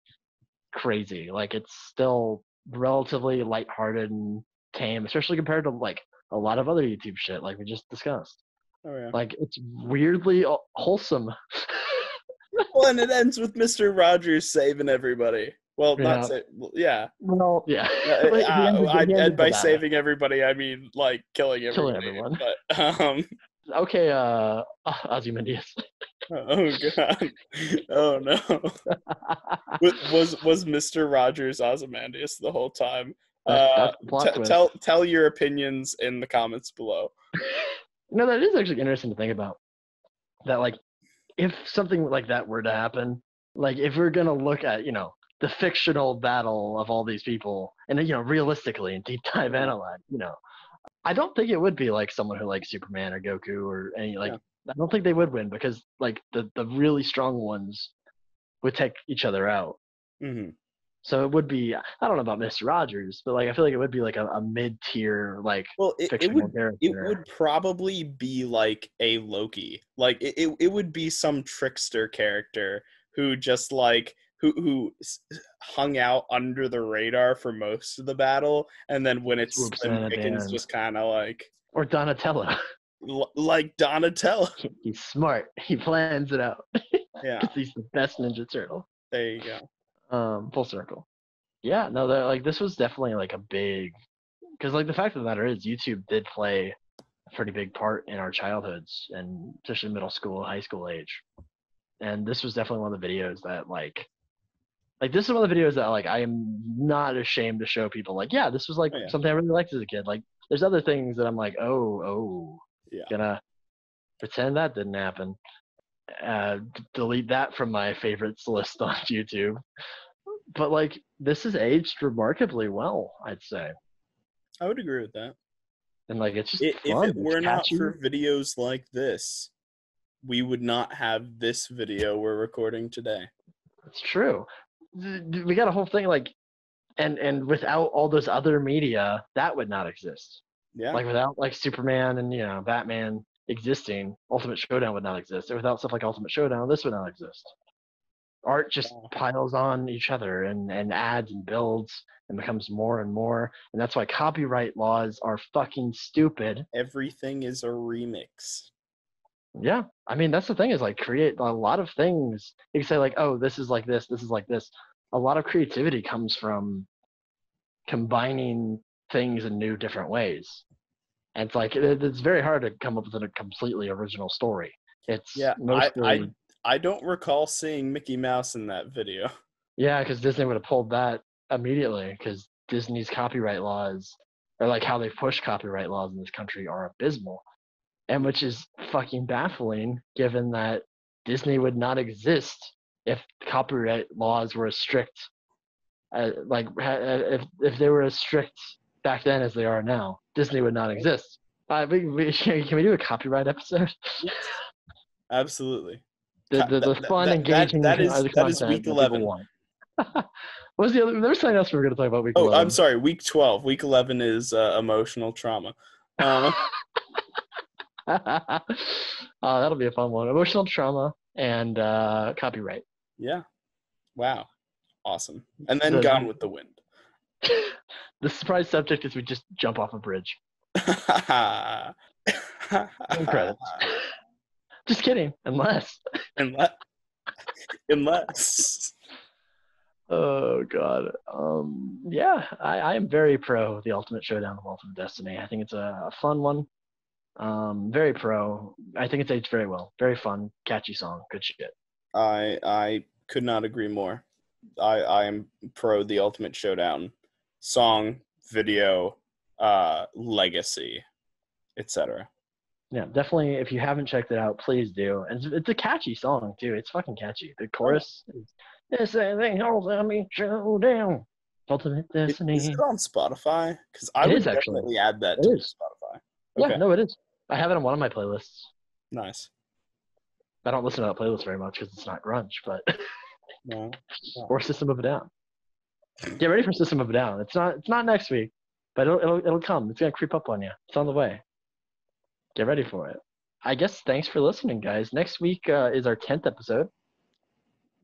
crazy. Like it's still relatively lighthearted and tame, especially compared to like a lot of other YouTube shit like we just discussed. Oh yeah. Like it's weirdly wholesome. Well, and it ends with Mr. Rogers saving everybody. Well, not Yeah. say, yeah. Well, yeah. He And ended the by battle, saving everybody, I mean like killing killing everybody. everyone. But Okay, Ozymandias. oh god, oh no. Was Mr. Rogers Ozymandias the whole time? That's the plot twist. Tell your opinions in the comments below. That is actually interesting to think about. That like if something like that were to happen, like if we're gonna look at the fictional battle of all these people and then realistically and deep dive Yeah. analyze, I don't think it would be like someone who likes Superman or Goku or any like Yeah. I don't think they would win because like the really strong ones would take each other out. Mm-hmm. So it would be I don't know about Mr. Rogers, but like I feel like it would be like a mid tier like Well, fictional it character. would probably be like a Loki. Like it would be some trickster character who just like who hung out under the radar for most of the battle, and then when it's Swoops in Slim at the Pickens, end. just kind of like Or Donatello. like Donatello. He's smart. He plans it out. Yeah, Because he's the best Ninja Turtle. there you go. Full circle. Yeah, no, like this was definitely like a big, because like the fact of the matter is, YouTube did play a pretty big part in our childhoods, and especially middle school, high school age. And this was definitely one of the videos that like this is one of the videos that like I am not ashamed to show people. Like, yeah, this was like Oh, yeah. something I really liked as a kid. Like, there's other things that I'm like, oh, Yeah. gonna pretend that didn't happen. Delete that from my favorites list on YouTube. But like this is aged remarkably well, I'd say. I would agree with that. And like it's just If fun. it were It's not catchy. for videos like this, we would not have this video we're recording today. It's true. We got a whole thing like and without all those other media, that would not exist. Yeah. Like without like Superman and Batman existing, Ultimate Showdown would not exist. And without stuff like Ultimate Showdown, this would not exist. Art just piles on each other and adds and builds and becomes more and more. And that's why copyright laws are fucking stupid. Everything is a remix. Yeah. I mean, that's the thing is like create a lot of things. You can say like, oh, this is like this is like this. A lot of creativity comes from combining things in new, different ways. And it's like it's very hard to come up with a completely original story. It's Yeah, mostly I don't recall seeing Mickey Mouse in that video. yeah, because Disney would have pulled that immediately because Disney's copyright laws, or like how they push copyright laws in this country, are abysmal, and which is fucking baffling given that Disney would not exist if copyright laws were as strict, if they were as strict back then as they are now. Disney would not exist. Can we do a copyright episode? Yes, absolutely. The fun, engaging that is content week that 11. people want. What was the other? There was something else we were going to talk about week 11. I'm sorry, week 12. Week 11 is emotional trauma. That'll be a fun one. Emotional trauma and copyright. Yeah. Wow. Awesome. And then Gone with the Wind. The surprise subject is we just jump off a bridge. Credits. Just kidding. Unless. Unless. Oh God. Yeah, I am very pro the Ultimate Showdown of Ultimate Destiny. I think it's a fun one. Very pro. I think it's aged very well. Very fun, catchy song. Good shit. I could not agree more. I am pro the Ultimate Showdown song, video, legacy, etc. Yeah, definitely. If you haven't checked it out, please do. And it's a catchy song too. It's fucking catchy. The chorus is "This thing holds me showdown, Ultimate Destiny." Is it on Spotify? Because I would definitely add that to Spotify. Okay. Yeah, no, it is. I have it on one of my playlists. Nice. I don't listen to that playlist very much because it's not grunge, but no. Or System of a Down. Get ready for System of a Down. It's not next week, but it'll come. It's gonna creep up on you. It's on the way. Get ready for it. I guess thanks for listening, guys. Next week is our 10th episode.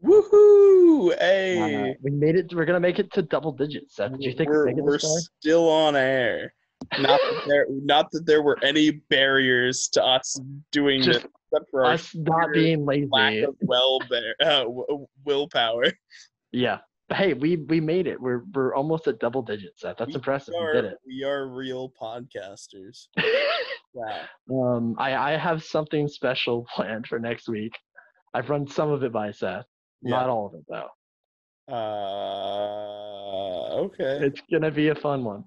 Woohoo! Hey, we made it. We're gonna make it to double digits. Seth, did you think we're still on air? Not that there were any barriers to us doing this, except for us not being lazy. Lack of willpower. Yeah. Hey, we made it. We're almost at double digits, Seth. That's impressive. We did it. We are real podcasters. Wow. I have something special planned for next week. I've run some of it by Seth. Yeah. Not all of it though. Okay. It's gonna be a fun one.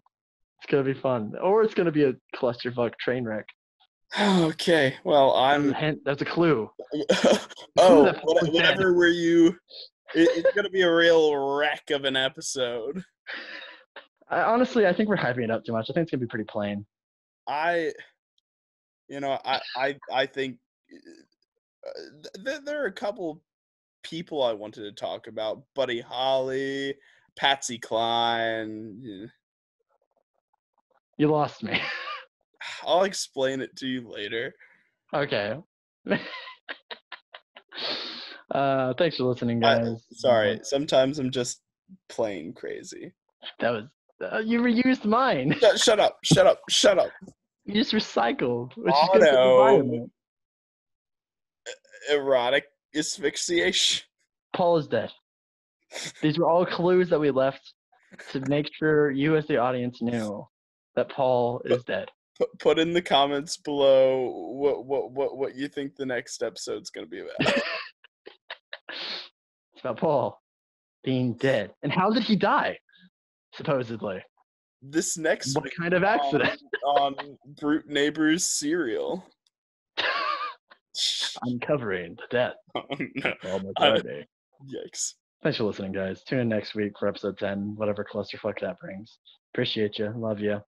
It's gonna be fun, or it's gonna be a clusterfuck train wreck. Okay. Well, That's a clue. Whatever were you? It's gonna be a real wreck of an episode. Honestly, I think we're hyping it up too much. I think it's gonna be pretty plain. I think there are a couple people I wanted to talk about. Buddy Holly, Patsy Cline. You lost me. I'll explain it to you later. Okay. Thanks for listening, guys. Sorry, sometimes I'm just plain crazy. That was you reused mine. Shut up! You just recycled, which is good for the environment. Erotic asphyxiation. Paul is dead. These were all clues that we left to make sure you, as the audience, knew that Paul is dead. Put in the comments below what you think the next episode's going to be about. It's about Paul being dead. And how did he die? Supposedly. This next what kind of accident? On Brute Neighbors cereal. Uncovering the death. Oh, no. Paul McCartney. Yikes. Thanks for listening, guys. Tune in next week for episode 10, whatever clusterfuck that brings. Appreciate you. Love you.